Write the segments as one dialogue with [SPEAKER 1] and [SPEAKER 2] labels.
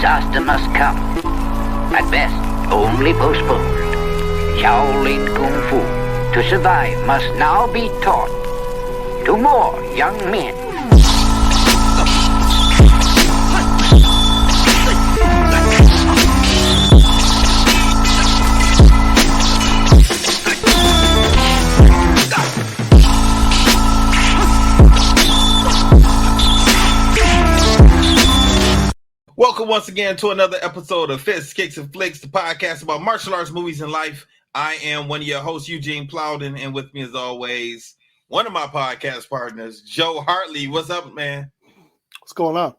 [SPEAKER 1] disaster must come. At best, only postponed. Shaolin Kung Fu, to survive, must now be taught to more young men.
[SPEAKER 2] Welcome once again to another episode of Fists, Kicks, and Flicks, the podcast about martial arts, movies, and life. I am one of your hosts, Eugene Plowden, and with me as always, one of my podcast partners, Joe Hartley. What's up, man?
[SPEAKER 3] What's going on?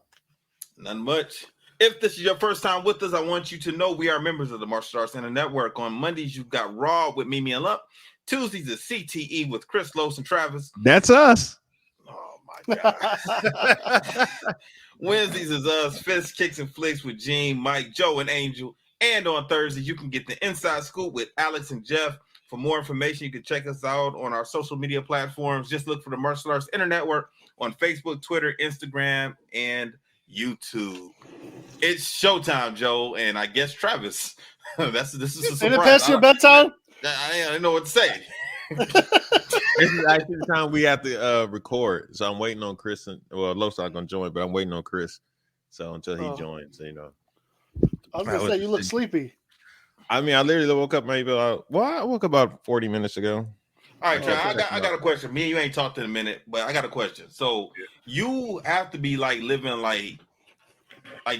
[SPEAKER 2] Nothing much. If this is your first time with us, I want you to know we are members of the Martial Arts Center Network. On Mondays, you've got Raw with Mimi and Lump. Tuesdays is CTE with Chris, Los, and Travis.
[SPEAKER 4] That's us.
[SPEAKER 2] Oh, my God. Wednesdays is us, Fists, Kicks, and Flicks with Gene, Mike, Joe, and Angel. And on Thursdays, you can get the Inside Scoop with Alex and Jeff. For more information, you can check us out on our social media platforms. Just look for the Martial Arts Internet Network on Facebook, Twitter, Instagram, and YouTube. It's showtime, Joe, and I guess Travis. This is a surprise.
[SPEAKER 3] Did it pass your bedtime?
[SPEAKER 2] I didn't know what to say.
[SPEAKER 4] This is actually the time we have to record. So I'm waiting on Chris. Los not going to join, but I'm waiting on Chris. So until he joins, you know.
[SPEAKER 3] I was going to say, you look sleepy.
[SPEAKER 4] I mean, I literally woke up I woke up about 40 minutes ago.
[SPEAKER 2] All right, I got a question. Me and you ain't talked in a minute, but I got a question. So you have to be like living like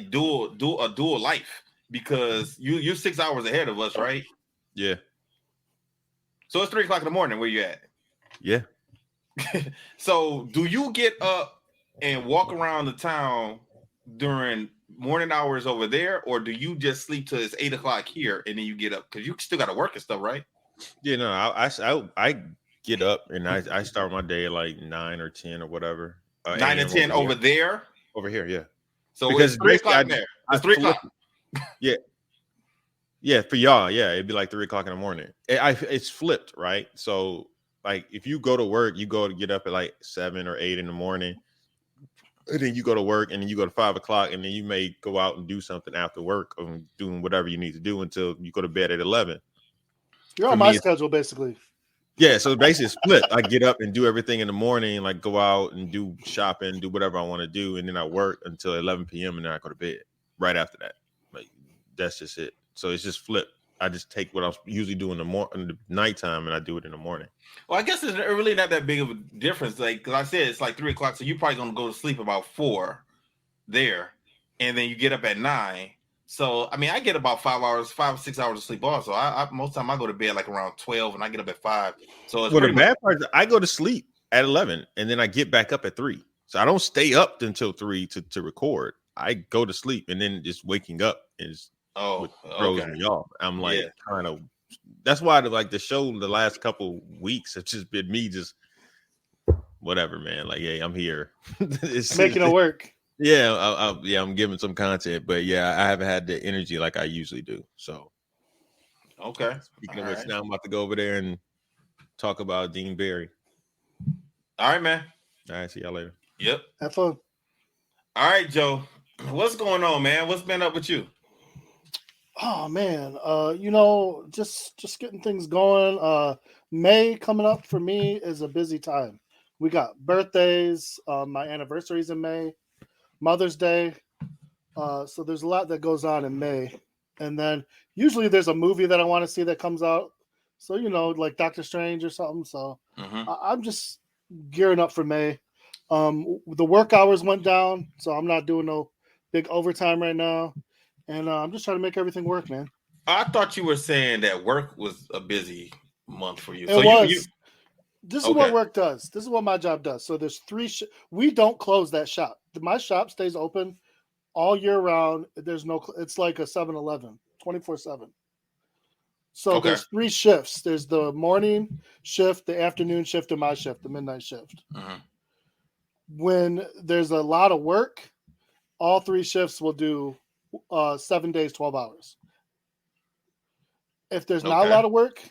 [SPEAKER 2] dual life because you're 6 hours ahead of us, right?
[SPEAKER 4] Yeah.
[SPEAKER 2] So it's 3 o'clock in the morning. Where you at?
[SPEAKER 4] Yeah.
[SPEAKER 2] So do you get up and walk around the town during morning hours over there, or do you just sleep till it's 8 o'clock here and then you get up? Because you still got to work and stuff, right? Yeah,
[SPEAKER 4] no, I get up and I start my day at like 9 or 10 or whatever.
[SPEAKER 2] 9 and 10 over there?
[SPEAKER 4] Over here, yeah.
[SPEAKER 2] So because it's 3 o'clock there. It's 3 o'clock.
[SPEAKER 4] Yeah. Yeah, for y'all, yeah, it'd be like 3 o'clock in the morning. It's flipped, right? So, like, if you go to work, you go to get up at like 7 or 8 in the morning, and then you go to work, and then you go to 5 o'clock, and then you may go out and do something after work, or doing whatever you need to do until you go to bed at 11.
[SPEAKER 3] You're on my schedule, basically.
[SPEAKER 4] Yeah, so basically it's split. I get up and do everything in the morning, like go out and do shopping, do whatever I want to do, and then I work until 11 p.m. and then I go to bed right after that. Like, that's just it. So it's just flipped. I just take what I usually do in the nighttime and I do it in the morning.
[SPEAKER 2] Well, I guess it's really not that big of a difference. Like, because I said it's like 3 o'clock, so you're probably going to go to sleep about 4 there, and then you get up at 9. So, I mean, I get about 5 or 6 hours of sleep also. I most time I go to bed like around 12 and I get up at 5. So it's
[SPEAKER 4] the bad part is I go to sleep at 11 and then I get back up at 3. So I don't stay up until 3 to record. I go to sleep and then just waking up is throws me off. I'm like kind of. That's why the show the last couple weeks have just been me just whatever, man. Like, hey, I'm here.
[SPEAKER 3] It's making it work.
[SPEAKER 4] Yeah, I'm giving some content, but yeah, I haven't had the energy like I usually do. So,
[SPEAKER 2] okay.
[SPEAKER 4] Speaking of which, now I'm about to go over there and talk about Dean Barry.
[SPEAKER 2] All right, man.
[SPEAKER 4] All right, see y'all later.
[SPEAKER 2] Yep.
[SPEAKER 3] Have fun.
[SPEAKER 2] All right, Joe. What's going on, man? What's been up with you?
[SPEAKER 3] Oh man, just getting things going. May coming up for me is a busy time. We got birthdays. My anniversary's in May. Mother's Day. So there's a lot that goes on in May. And then usually there's a movie that I want to see that comes out. So, like Doctor Strange or something. So I'm just gearing up for May. The work hours went down, so I'm not doing no big overtime right now. And I'm just trying to make everything work, man.
[SPEAKER 2] I thought you were saying that work was a busy month for you.
[SPEAKER 3] It was. This is what work does. This is what my job does. So there's 3 we don't close that shop. My shop stays open all year round. It's like a 7-Eleven, 24/7. So there's 3 shifts. There's the morning shift, the afternoon shift, and my shift, the midnight shift. When there's a lot of work, all 3 shifts will do 7 days, 12 hours. If there's not a lot of work,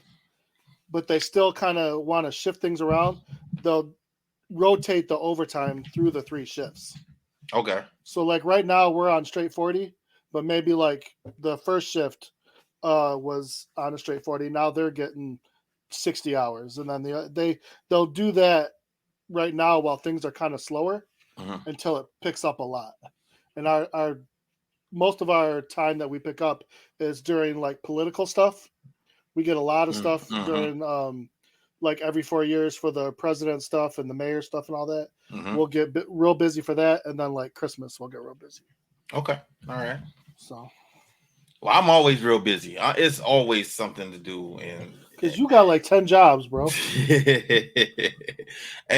[SPEAKER 3] but they still kind of want to shift things around, they'll rotate the overtime through the 3 shifts.
[SPEAKER 2] Okay.
[SPEAKER 3] So like right now we're on straight 40. but maybe like the first shift was on a straight 40. Now they're getting 60 hours, and then they'll do that right now while things are kind of slower until it picks up a lot. And our most of our time that we pick up is during like political stuff. We get a lot of stuff during like every 4 years for the president stuff and the mayor stuff and all that. We'll get real busy for that, and then like Christmas we'll get real busy.
[SPEAKER 2] Okay, all right.
[SPEAKER 3] So,
[SPEAKER 2] well, I'm always real busy. It's always something to do, and
[SPEAKER 3] because you got like 10 jobs, bro.
[SPEAKER 2] Hey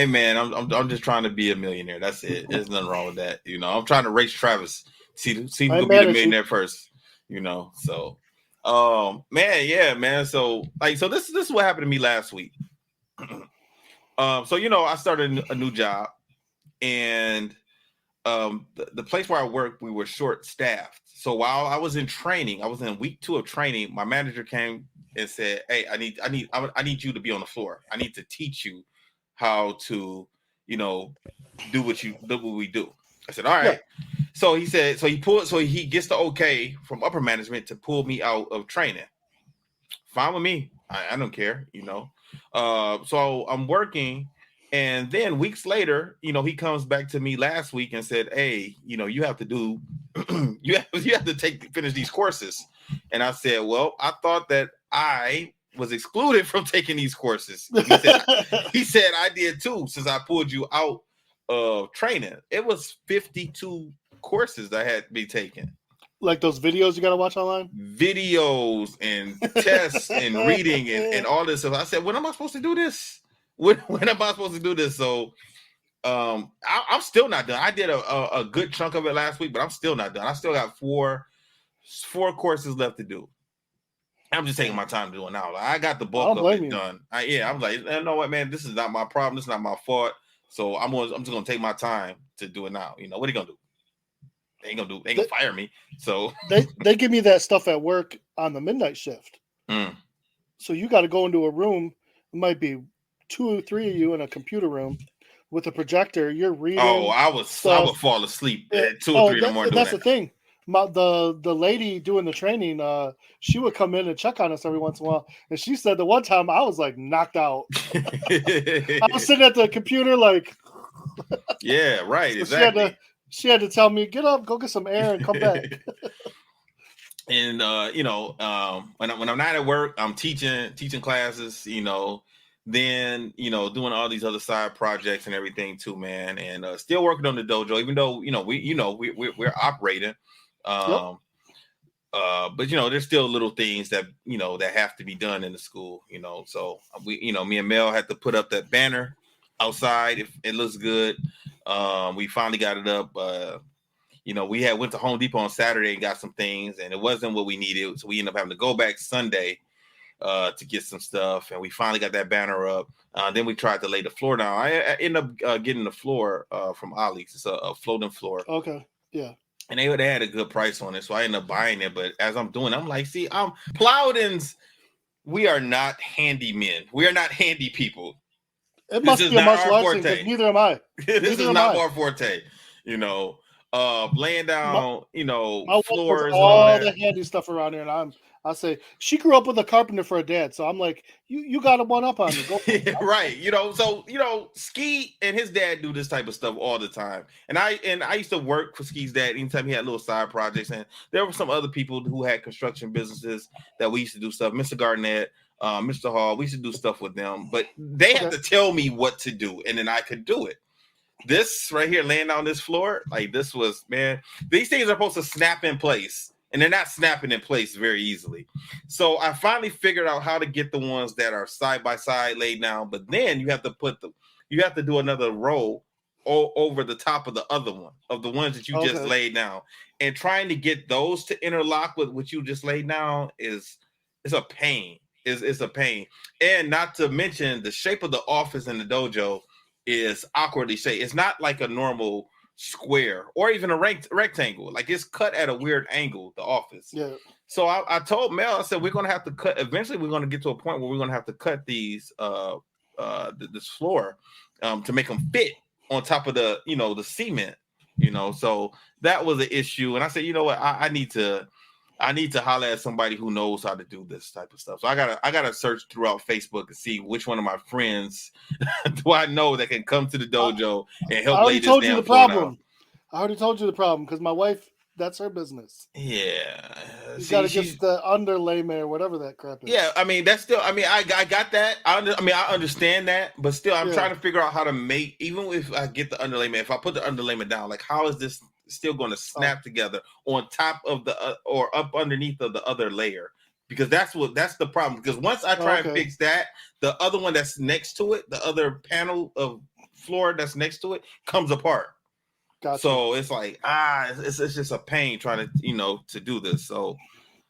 [SPEAKER 2] man, I'm just trying to be a millionaire. That's it. There's nothing wrong with that. You know, I'm trying to race Travis. See who can be the millionaire first. You know, so man, yeah, man. So this is what happened to me last week. So I started a new job, and the place where I work, we were short staffed. So while I was in training, I was in week 2 of training. My manager came and said, "Hey, I need you to be on the floor. I need to teach you how to, do what we do." I said, "All right." Yeah. So he said, he gets the okay from upper management to pull me out of training. Fine with me. I don't care, So I'm working, and then weeks later, he comes back to me last week and said, "Hey, you have to do, you have to finish these courses." And I said, "Well, I thought that I was excluded from taking these courses." He said, "I did too, since I pulled you out of training." It was 52 courses that had to be taken.
[SPEAKER 3] Like those videos you got to watch online?
[SPEAKER 2] Videos and tests and reading and all this stuff. I said, when am I supposed to do this? When am I supposed to do this? So I'm still not done. I did a good chunk of it last week, but I'm still not done. I still got four courses left to do. I'm just taking my time to do it now. Like, I got the bulk of it done. I'm like, you know what, man? This is not my problem. This is not my fault. So I'm just gonna take my time to do it now. What are you gonna do? They ain't gonna fire me. So
[SPEAKER 3] they give me that stuff at work on the midnight shift. So you got to go into a room. It might be 2 or 3 of you in a computer room with a projector. You're reading.
[SPEAKER 2] Oh, I would fall asleep at 2 or 3 in the morning.
[SPEAKER 3] That's the thing. The lady doing the training, she would come in and check on us every once in a while. And she said the one time I was like knocked out. I was sitting at the computer like.
[SPEAKER 2] Yeah, right.
[SPEAKER 3] So
[SPEAKER 2] exactly.
[SPEAKER 3] She had to tell me, get up, go get some air, and come back.
[SPEAKER 2] And when I'm not at work, I'm teaching classes. Then doing all these other side projects and everything too, man. And still working on the dojo, even though we're operating. But there's still little things that that have to be done in the school. So me and Mel had to put up that banner outside. If it looks good. We finally got it up. We went to Home Depot on Saturday and got some things, and it wasn't what we needed. So we ended up having to go back Sunday to get some stuff, and we finally got that banner up. Then we tried to lay the floor down. I ended up getting the floor from Ollie's. It's a floating floor.
[SPEAKER 3] Okay, yeah.
[SPEAKER 2] And they had a good price on it, so I ended up buying it. But as I'm doing, I'm like, see, Plowdens, we are not handy men. We are not handy people.
[SPEAKER 3] It must be a martial arts thing, because neither am I.
[SPEAKER 2] This is not our forte, laying down,
[SPEAKER 3] my
[SPEAKER 2] floors.
[SPEAKER 3] All the handy stuff around here, and I say she grew up with a carpenter for a dad, so I'm like, you got a one up on me. Go for it.
[SPEAKER 2] Right, so Ski and his dad do this type of stuff all the time, and I used to work for Ski's dad anytime he had little side projects, and there were some other people who had construction businesses that we used to do stuff. Mr. Garnett. Mr. Hall, we used to do stuff with them, but they had to tell me what to do, and then I could do it. This right here, laying on this floor, like this was, man, these things are supposed to snap in place, and they're not snapping in place very easily. So I finally figured out how to get the ones that are side by side laid down, but then you have to do another row over the top of the other one, of the ones that you just laid down, and trying to get those to interlock with what you just laid down is a pain. Is a pain. And not to mention the shape of the office in the dojo is awkwardly shaped. It's not like a normal square or even a rectangle. Like it's cut at a weird angle, the office.
[SPEAKER 3] Yeah.
[SPEAKER 2] So I told Mel, I said, we're going to have to cut. Eventually, we're going to get to a point where we're going to have to cut these, this floor to make them fit on top of the, the cement. So that was an issue. And I said, you know what, I need to holler at somebody who knows how to do this type of stuff. So I gotta search throughout Facebook and see which one of my friends do I know that can come to the dojo and help lay this damn floor down.
[SPEAKER 3] I already told you the problem because my wife, that's her business.
[SPEAKER 2] Yeah.
[SPEAKER 3] You gotta get the underlayment or whatever that crap is.
[SPEAKER 2] Yeah, I mean, that's still, I got that. I understand that, but still, I'm trying to figure out how to make, even if I get the underlayment, if I put the underlayment down, like, how is this still going to snap together on top of the, or up underneath of the other layer? Because that's the problem. Because once I try and fix that, the other one that's next to it, the other panel of floor that's next to it, comes apart. Gotcha. So it's like it's just a pain trying to to do this. So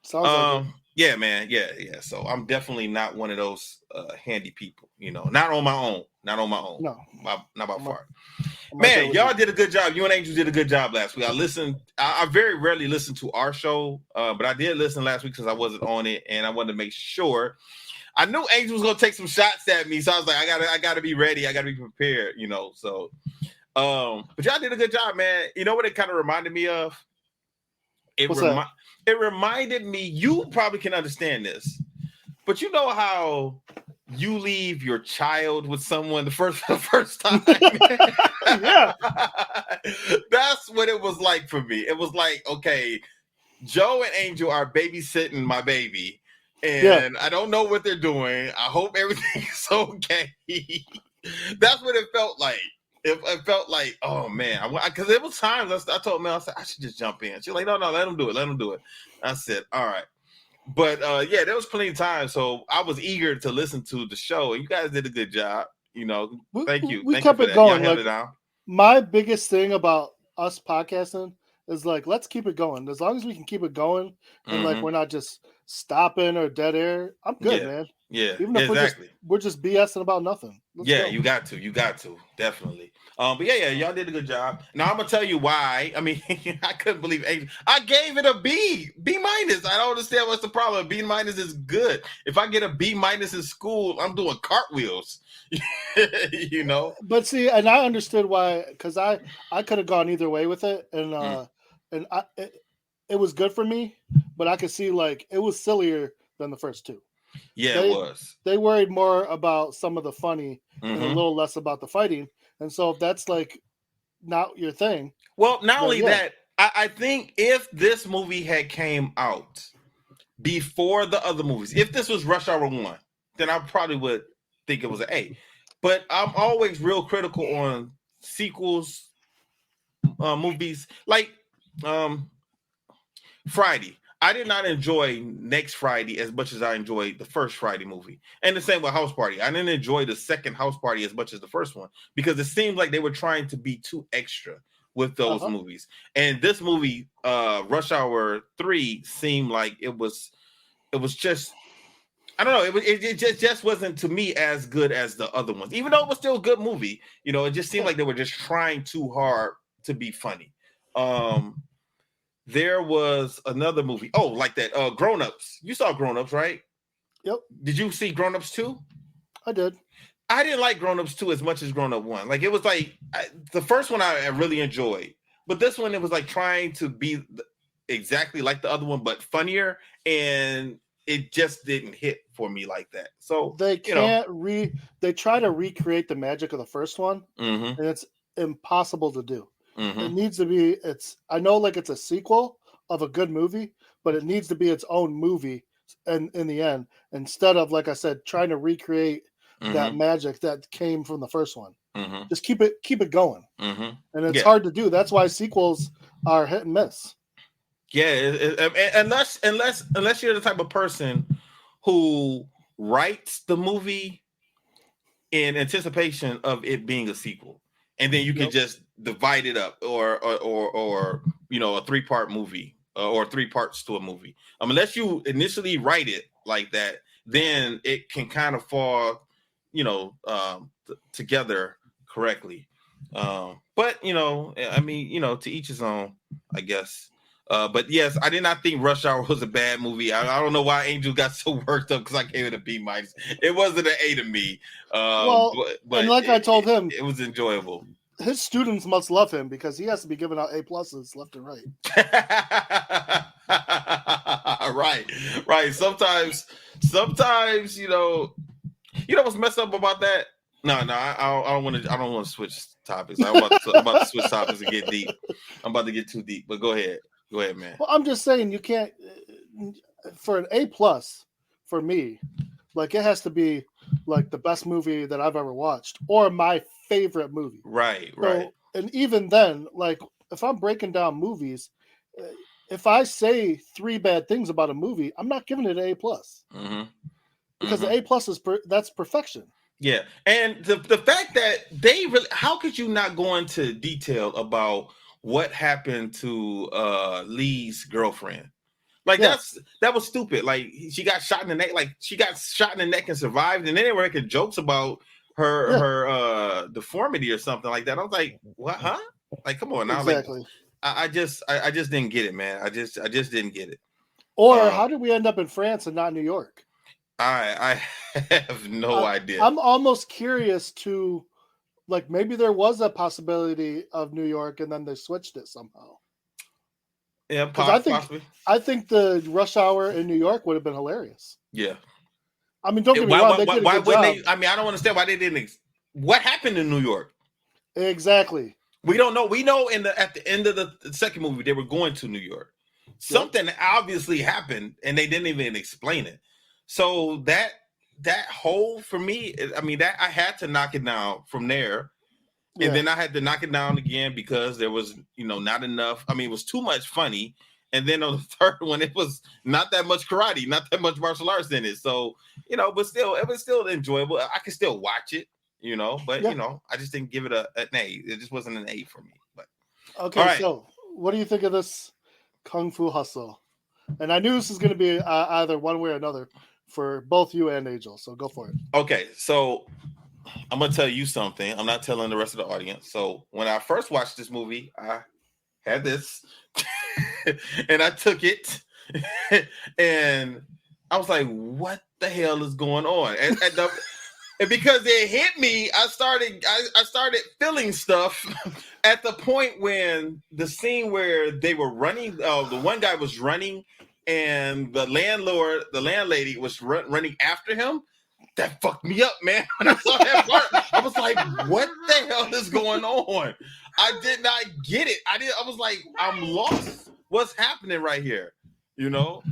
[SPEAKER 3] sounds like
[SPEAKER 2] yeah, man, yeah. So I'm definitely not one of those handy people. Not on my own. No, not by far. Man, y'all did a good job. You and Angel did a good job last week. I listened. I very rarely listen to our show, but I did listen last week because I wasn't on it, and I wanted to make sure. I knew Angel was gonna take some shots at me, so I was like, I gotta be ready. I gotta be prepared. So. But y'all did a good job, man. You know what it kind of reminded me of? It reminded me, you probably can understand this, but you know how you leave your child with someone the first time?
[SPEAKER 3] Yeah.
[SPEAKER 2] That's what it was like for me. It was like, okay, Joe and Angel are babysitting my baby, and I don't know what they're doing. I hope everything's okay. That's what it felt like. It felt like, oh man, because there was times I told Mel, I said, I should just jump in. She's like, no, let him do it. I said, all right. But there was plenty of time. So I was eager to listen to the show, and you guys did a good job. Thank you.
[SPEAKER 3] We kept it going. My biggest thing about us podcasting is like, let's keep it going. As long as we can keep it going and like we're not just stopping or dead air, I'm good, man.
[SPEAKER 2] Yeah,
[SPEAKER 3] even if we're just BSing about nothing. Let's go.
[SPEAKER 2] You got to definitely. But y'all did a good job. Now I'm gonna tell you why. I mean, I couldn't believe Angel. I gave it a B minus. I don't understand what's the problem. B minus is good. If I get a B minus in school, I'm doing cartwheels.
[SPEAKER 3] But see, and I understood why, because I could have gone either way with it, and it was good for me, but I could see like it was sillier than the first two.
[SPEAKER 2] Yeah, it was.
[SPEAKER 3] They worried more about some of the funny and a little less about the fighting. And so if that's like not your thing.
[SPEAKER 2] Well, not only that, I think if this movie had came out before the other movies, if this was Rush Hour 1, then I probably would think it was an A. But I'm always real critical on sequels, movies. Like Friday. I did not enjoy Next Friday as much as I enjoyed the first Friday movie. And the same with House Party. I didn't enjoy the second House Party as much as the first one because it seemed like they were trying to be too extra with those movies. And this movie, Rush Hour 3, seemed like it was just, I don't know, it just wasn't to me as good as the other ones. Even though it was still a good movie, it just seemed like they were just trying too hard to be funny. There was another movie. Oh, like that. Grown Ups. You saw Grown Ups, right?
[SPEAKER 3] Yep.
[SPEAKER 2] Did you see Grown Ups 2?
[SPEAKER 3] I did.
[SPEAKER 2] I didn't like Grown Ups 2 as much as Grown Up 1. Like, it was like, the first one I really enjoyed. But this one, it was like trying to be exactly like the other one, but funnier. And it just didn't hit for me like that. So
[SPEAKER 3] they they try to recreate the magic of the first one. And it's impossible to do. It needs to be, I know like it's a sequel of a good movie, but it needs to be its own movie in the end, instead of, like I said, trying to recreate that magic that came from the first one. Just keep it going. And it's hard to do. That's why sequels are hit and miss.
[SPEAKER 2] Yeah, unless you're the type of person who writes the movie in anticipation of it being a sequel. And then you can just divide it up, or a 3-part movie, or 3 parts to a movie. Unless you initially write it like that, then it can kind of fall, together correctly. But to each his own, I guess. But yes, I did not think Rush Hour was a bad movie. I don't know why Angel got so worked up because I gave it a B minus. It wasn't an A to me.
[SPEAKER 3] And like I told him,
[SPEAKER 2] it was enjoyable.
[SPEAKER 3] his students must love him because he has to be giving out A+ left and right.
[SPEAKER 2] Right. Sometimes, what's messed up about that? No, I don't want to switch topics. I'm about to switch topics and get deep. I'm about to get too deep, but go ahead, man.
[SPEAKER 3] Well, I'm just saying you can't for an A+ for me. Like it has to be like the best movie that I've ever watched or my favorite movie.
[SPEAKER 2] Right.
[SPEAKER 3] And even then, like if I'm breaking down movies, if I say 3 bad things about a movie, I'm not giving it an A+.
[SPEAKER 2] Mm-hmm.
[SPEAKER 3] Because the A+ that's perfection.
[SPEAKER 2] Yeah, and the fact that they really, how could you not go into detail about what happened to Lee's girlfriend? Like that was stupid. Like she got shot in the neck. Like she got shot in the neck and survived. And then they were making jokes about her deformity or something like that. I was like, what? Huh? Like, come on now.
[SPEAKER 3] Exactly.
[SPEAKER 2] Like, I just didn't get it, man. I just didn't get it.
[SPEAKER 3] Or how did we end up in France and not New York?
[SPEAKER 2] I have no idea.
[SPEAKER 3] I'm almost curious to, like, maybe there was a possibility of New York and then they switched it somehow.
[SPEAKER 2] Yeah, possibly.
[SPEAKER 3] I think the rush hour in New York would have been hilarious.
[SPEAKER 2] Yeah.
[SPEAKER 3] I mean, don't get me wrong.
[SPEAKER 2] Why wouldn't they? I mean, I don't understand why they didn't. What happened in New York?
[SPEAKER 3] Exactly.
[SPEAKER 2] We don't know. We know at the end of the second movie they were going to New York. Something obviously happened, and they didn't even explain it. So that whole, for me, I mean, that I had to knock it down from there. And then I had to knock it down again because there was, not enough. I mean, it was too much funny. And then on the third one, it was not that much karate, not that much martial arts in it. So, but still, it was still enjoyable. I could still watch it, but, I just didn't give it an A. It just wasn't an A for me. But
[SPEAKER 3] okay, right. So what do you think of this Kung Fu Hustle? And I knew this was going to be either one way or another for both you and Angel. So go for it.
[SPEAKER 2] Okay, so I'm going to tell you something. I'm not telling the rest of the audience. So when I first watched this movie, I had this and I took it and I was like, what the hell is going on? And because it hit me, I started feeling stuff at the point when the scene where they were running, the one guy was running and the landlady was running after him. That fucked me up, man. When I saw that part, I was like, what the hell is going on? I did not get it. I was like, I'm lost. What's happening right here? I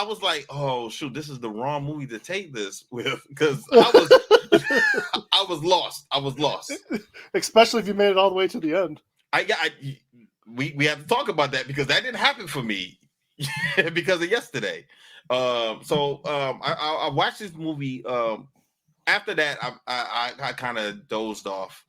[SPEAKER 2] was like, oh shoot, this is the wrong movie to take this with, because I was lost. I was lost. Especially
[SPEAKER 3] if you made it all the way to the end.
[SPEAKER 2] We have to talk about that because that didn't happen for me because of yesterday. I watched this movie. After that, I kind of dozed off.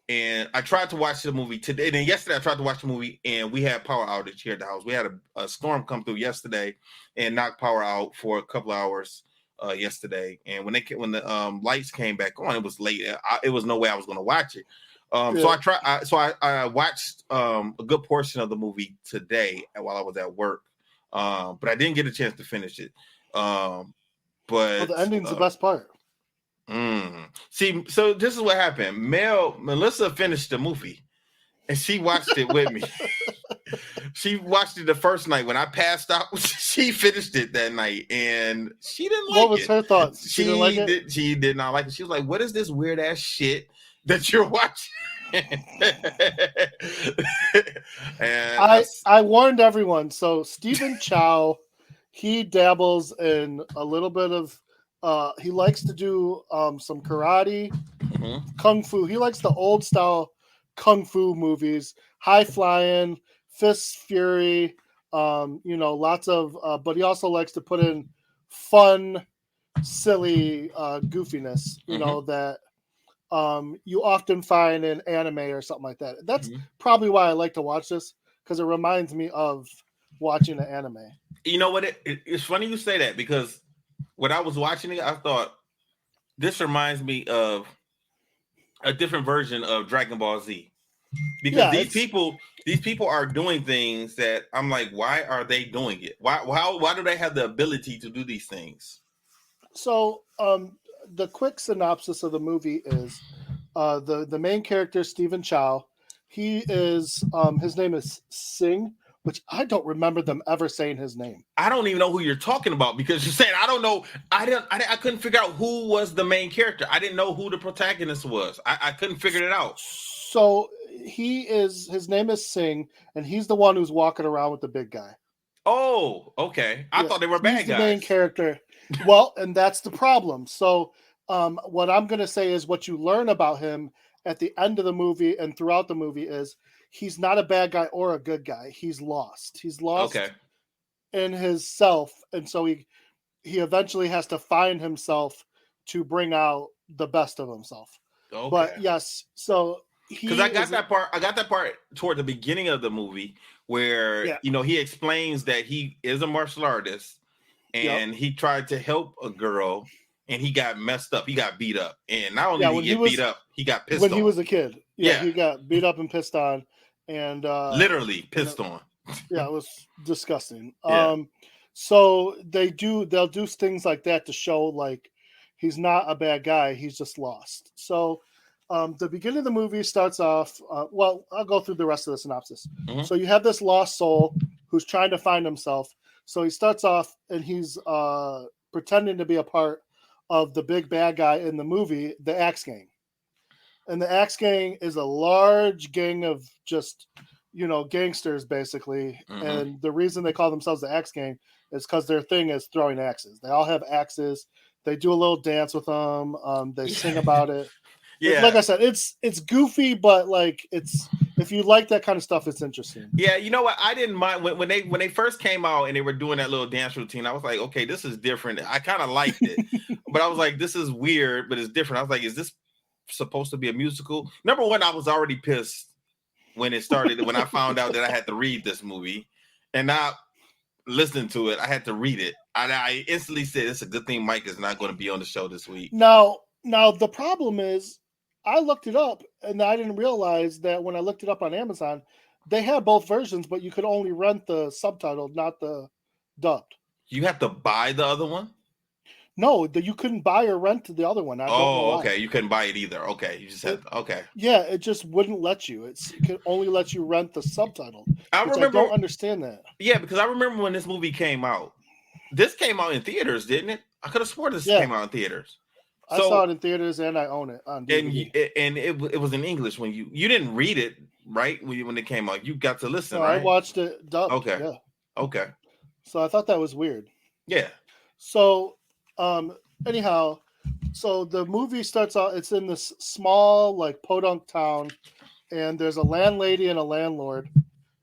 [SPEAKER 2] And I tried to watch the movie today. And then yesterday, I tried to watch the movie, and we had power outage here at the house. We had a storm come through yesterday and knocked power out for a couple hours yesterday. And when the lights came back on, it was late. It was no way I was going to watch it. So I watched a good portion of the movie today while I was at work. But I didn't get a chance to finish it. But
[SPEAKER 3] the ending's the best part.
[SPEAKER 2] See, so this is what happened. Melissa finished the movie, and she watched it with me. She watched it the first night when I passed out. She finished it that night, and she didn't like it.
[SPEAKER 3] What was her thoughts?
[SPEAKER 2] She did not like it. She was like, "What is this weird ass shit that you're watching?" And
[SPEAKER 3] I warned everyone. So Stephen Chow, he dabbles in a little bit of. He likes to do some karate, kung fu. He likes the old style kung fu movies, high flying, fist fury. Lots of. But he also likes to put in fun, silly goofiness. That. You often find in anime or something like that. That's probably why I like to watch this, because it reminds me of watching an anime.
[SPEAKER 2] You know what? It's funny you say that, because when I was watching it, I thought this reminds me of a different version of Dragon Ball Z, because these people are doing things that I'm like, why are they doing it? Why do they have the ability to do these things?
[SPEAKER 3] So, the quick synopsis of the movie is The main character, Stephen Chow, he is his name is Singh, which I don't remember them ever saying his name.
[SPEAKER 2] I don't even know who you're talking about because you're saying I don't know. I couldn't figure out who was the main character. I didn't know who the protagonist was. I couldn't figure it out.
[SPEAKER 3] So his name is Singh, and he's the one who's walking around with the big guy.
[SPEAKER 2] Oh, okay. I thought they were bad guys.
[SPEAKER 3] He's the main character. Well, and that's the problem. So what I'm going to say is what you learn about him at the end of the movie and throughout the movie is he's not a bad guy or a good guy. He's lost. He's lost in his self. And so he eventually has to find himself to bring out the best of himself. Okay. But yes, so
[SPEAKER 2] because I got that part toward the beginning of the movie where he explains that he is a martial artist and he tried to help a girl and he got messed up. He got beat up. And not only did he get beat up, he got pissed on.
[SPEAKER 3] When he was a kid. Yeah, he got beat up and pissed on. And
[SPEAKER 2] literally pissed on.
[SPEAKER 3] Yeah, it was disgusting. Yeah. So they'll do things like that to show like he's not a bad guy, he's just lost. So the beginning of the movie starts off well, I'll go through the rest of the synopsis. Mm-hmm. So you have this lost soul who's trying to find himself. So he starts off and he's pretending to be a part of the big bad guy in the movie, the Axe Gang. And the Axe Gang is a large gang of just, gangsters, basically. Mm-hmm. And the reason they call themselves the Axe Gang is because their thing is throwing axes. They all have axes. They do a little dance with them. They sing about it. Yeah. Like I said, it's goofy, but like if you like that kind of stuff, it's interesting.
[SPEAKER 2] Yeah, you know what? I didn't mind when they first came out and they were doing that little dance routine. I was like, okay, this is different. I kind of liked it, but I was like, this is weird, but it's different. I was like, is this supposed to be a musical? Number one, I was already pissed when it started. When I found out that I had to read this movie and not listen to it, I had to read it. I instantly said, it's a good thing Mike is not going to be on the show this week.
[SPEAKER 3] Now the problem is, I looked it up and I didn't realize that when I looked it up on Amazon, they had both versions, but you could only rent the subtitled, not the dubbed.
[SPEAKER 2] You have to buy the other one?
[SPEAKER 3] No, you couldn't buy or rent the other one.
[SPEAKER 2] Okay. You couldn't buy it either. Okay. You just had okay.
[SPEAKER 3] Yeah, it just wouldn't let you. It could only let you rent the subtitled. I don't understand that.
[SPEAKER 2] Yeah, because I remember when this movie came out. This came out in theaters, didn't it? I could have sworn this came out in theaters.
[SPEAKER 3] I saw it in theaters and I own it on DVD.
[SPEAKER 2] And it was in English when you didn't read it, right? When it came out, you got to listen.
[SPEAKER 3] No,
[SPEAKER 2] right?
[SPEAKER 3] I watched it dubbed.
[SPEAKER 2] Okay.
[SPEAKER 3] Yeah.
[SPEAKER 2] Okay.
[SPEAKER 3] So I thought that was weird.
[SPEAKER 2] Yeah.
[SPEAKER 3] So anyhow, so the movie starts out. It's in this small like podunk town, and there's a landlady and a landlord.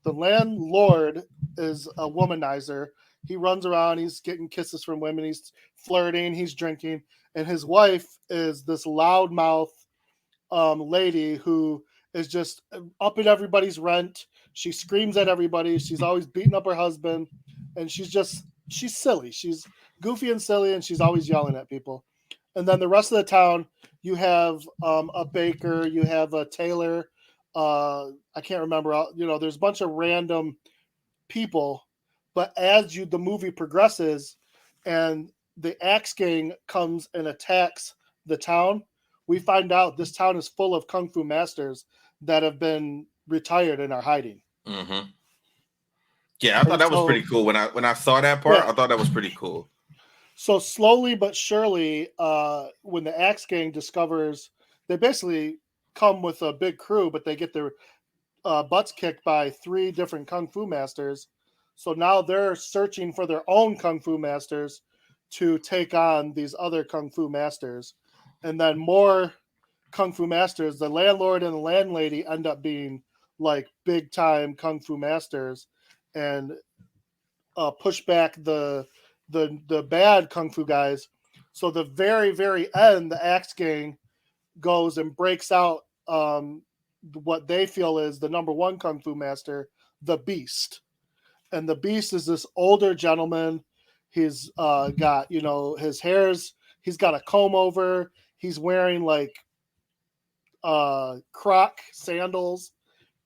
[SPEAKER 3] The landlord is a womanizer. He runs around. He's getting kisses from women. He's flirting. He's drinking. And his wife is this loudmouth lady who is just upping everybody's rent. She screams at everybody. She's always beating up her husband. And she's silly. She's goofy and silly, and she's always yelling at people. And then the rest of the town, you have a baker. You have a tailor. I can't remember. There's a bunch of random people. But as the movie progresses and the Axe Gang comes and attacks the town, we find out this town is full of kung fu masters that have been retired and are hiding.
[SPEAKER 2] Mm-hmm. Yeah, I thought that was pretty cool. When I saw that part, I thought that was pretty cool.
[SPEAKER 3] So slowly but surely, when the Axe Gang discovers, they basically come with a big crew, but they get their butts kicked by 3 different kung fu masters. So now they're searching for their own kung fu masters to take on these other kung fu masters. And then more kung fu masters, the landlord and the landlady end up being like big time kung fu masters and push back the bad kung fu guys. So the very, very end, the Axe Gang goes and breaks out what they feel is the number 1 kung fu master, the Beast. And the Beast is this older gentleman. He's got, his hair's, he's got a comb over. He's wearing like Croc sandals.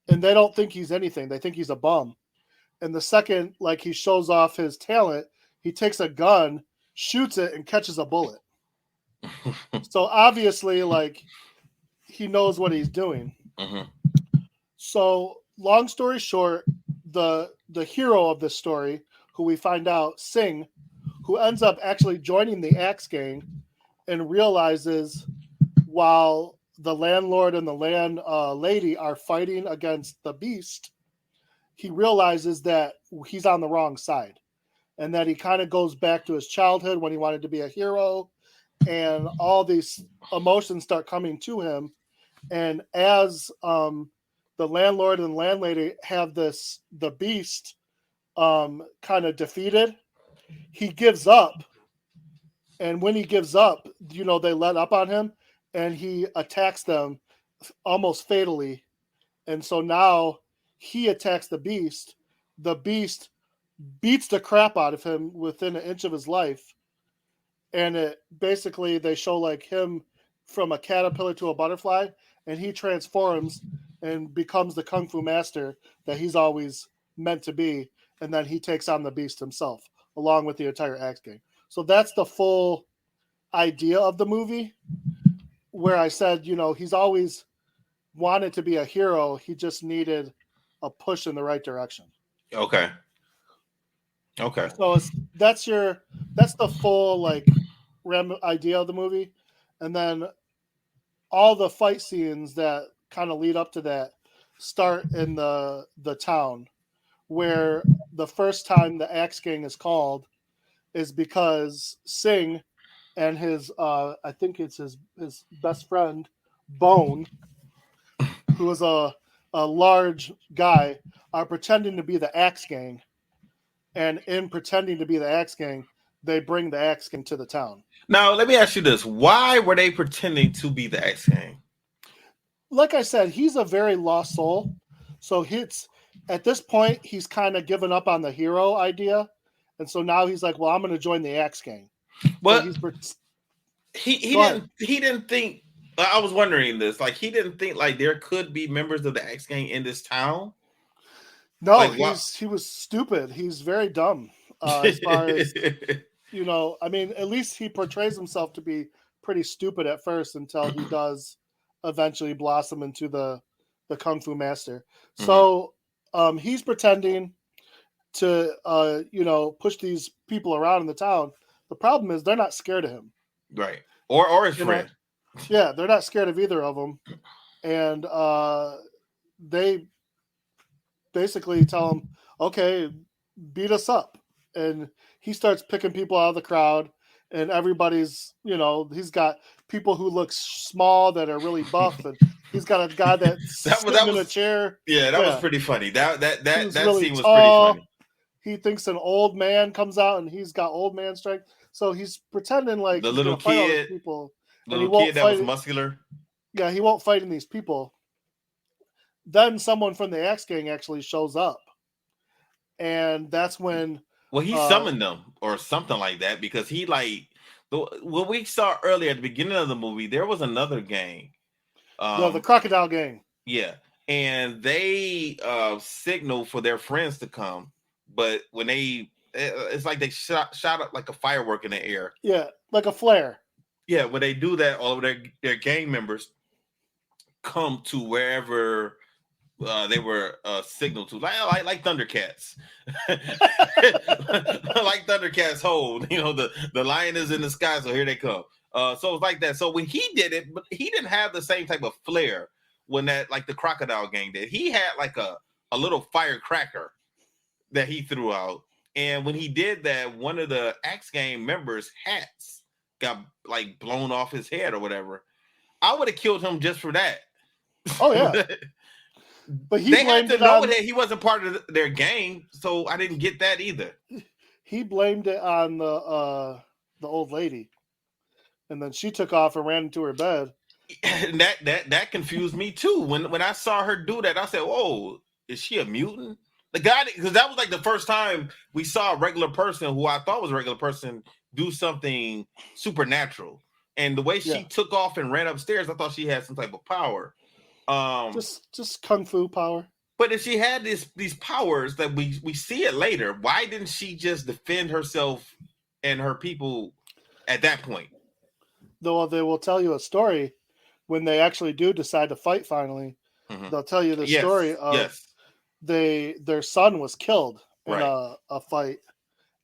[SPEAKER 3] And they don't think he's anything. They think he's a bum. And the second, like, he shows off his talent, he takes a gun, shoots it, and catches a bullet. So obviously, like, he knows what he's doing.
[SPEAKER 2] Mm-hmm.
[SPEAKER 3] So, long story short, the hero of this story, who we find out, Singh, who ends up actually joining the Axe Gang and realizes while the landlord and the lady are fighting against the beast, he realizes that he's on the wrong side and that he kind of goes back to his childhood when he wanted to be a hero, and all these emotions start coming to him. And as the landlord and landlady have the beast kind of defeated, he gives up. And when he gives up, they let up on him and he attacks them almost fatally. And so now he attacks the beast. The beast beats the crap out of him within an inch of his life. And it basically, they show like him from a caterpillar to a butterfly, and he transforms and becomes the kung fu master that he's always meant to be. And then he takes on the beast himself, along with the entire Axe Gang. So that's the full idea of the movie, where I said, he's always wanted to be a hero. He just needed a push in the right direction.
[SPEAKER 2] Okay.
[SPEAKER 3] So that's the full idea of the movie. And then all the fight scenes that kind of lead up to that start in the town, where the first time the Axe Gang is called is because Singh and his I think it's his best friend Bone, who is a large guy, are pretending to be the Axe Gang. And in pretending to be the Axe Gang, they bring the Axe Gang to the town.
[SPEAKER 2] Now, let me ask you this. Why were they pretending to be the Axe Gang?
[SPEAKER 3] Like I said, he's a very lost soul. So at this point, he's kind of given up on the hero idea. And so now he's like, well, I'm going to join the Axe Gang.
[SPEAKER 2] But
[SPEAKER 3] so
[SPEAKER 2] he didn't think, I was wondering this, like he didn't think like there could be members of the Axe Gang in this town?
[SPEAKER 3] No, he was stupid. He's very dumb. As far as, I mean, at least he portrays himself to be pretty stupid at first until he does eventually blossom into the Kung Fu master. Mm-hmm. So he's pretending to, push these people around in the town. The problem is they're not scared of him.
[SPEAKER 2] Right. Or his friend.
[SPEAKER 3] Yeah, they're not scared of either of them. And they basically tell him, okay, beat us up. And he starts picking people out of the crowd, and everybody's, he's got people who look small that are really buff, and he's got a guy that's in a chair.
[SPEAKER 2] Yeah, that was pretty funny. That
[SPEAKER 3] really
[SPEAKER 2] scene was
[SPEAKER 3] tall.
[SPEAKER 2] pretty funny.
[SPEAKER 3] He thinks an old man comes out, and he's got old man strength. So he's pretending like
[SPEAKER 2] the
[SPEAKER 3] he's
[SPEAKER 2] little
[SPEAKER 3] fight all these
[SPEAKER 2] kid,
[SPEAKER 3] people.
[SPEAKER 2] Kid that was muscular.
[SPEAKER 3] Yeah, he won't fight in these people. Then someone from the Axe Gang actually shows up, and that's when.
[SPEAKER 2] Well, he summoned them or something like that, because he what we saw earlier at the beginning of the movie, there was another gang.
[SPEAKER 3] The Crocodile Gang.
[SPEAKER 2] Yeah, and they signaled for their friends to come, but when it's like they shot up like a firework in the air.
[SPEAKER 3] Yeah, like a flare.
[SPEAKER 2] Yeah, when they do that, all of their gang members come to wherever they were signaled to, like Thundercats. Like Thundercats hold, the lion is in the sky, so here they come. So it's like that. So when he did it, but he didn't have the same type of flair when that, like the Crocodile Gang did. He had like a little firecracker that he threw out. And when he did that, one of the Axe Gang members' hats got like blown off his head or whatever. I would have killed him just for that.
[SPEAKER 3] Oh yeah. But
[SPEAKER 2] they had to know that he wasn't part of their gang, so I didn't get that either.
[SPEAKER 3] He blamed it on the old lady, and then she took off and ran into her bed.
[SPEAKER 2] And that confused me too. When I saw her do that, I said, "Whoa, is she a mutant?" The guy, because that was like the first time we saw a regular person who I thought was a regular person do something supernatural. And the way she took off and ran upstairs, I thought she had some type of power.
[SPEAKER 3] Just kung fu power.
[SPEAKER 2] But if she had these powers that we see it later, why didn't she just defend herself and her people at that point?
[SPEAKER 3] Though they will tell you a story when they actually do decide to fight finally, they'll tell you the story of their son was killed in a fight.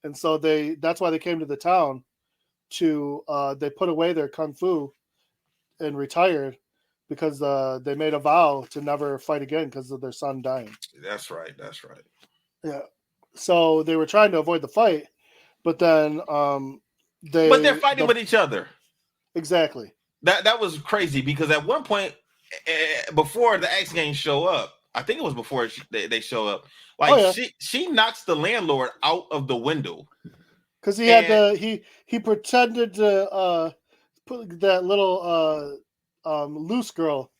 [SPEAKER 3] And so that's why they came to the town to they put away their kung fu and retired because they made a vow to never fight again because of their son dying.
[SPEAKER 2] That's right.
[SPEAKER 3] Yeah. So they were trying to avoid the fight, but then
[SPEAKER 2] they're fighting with each other.
[SPEAKER 3] Exactly.
[SPEAKER 2] That was crazy because at one point before the X Games show up, I think it was before they show up. Like she knocks the landlord out of the window
[SPEAKER 3] because he had he pretended to put that little loose girl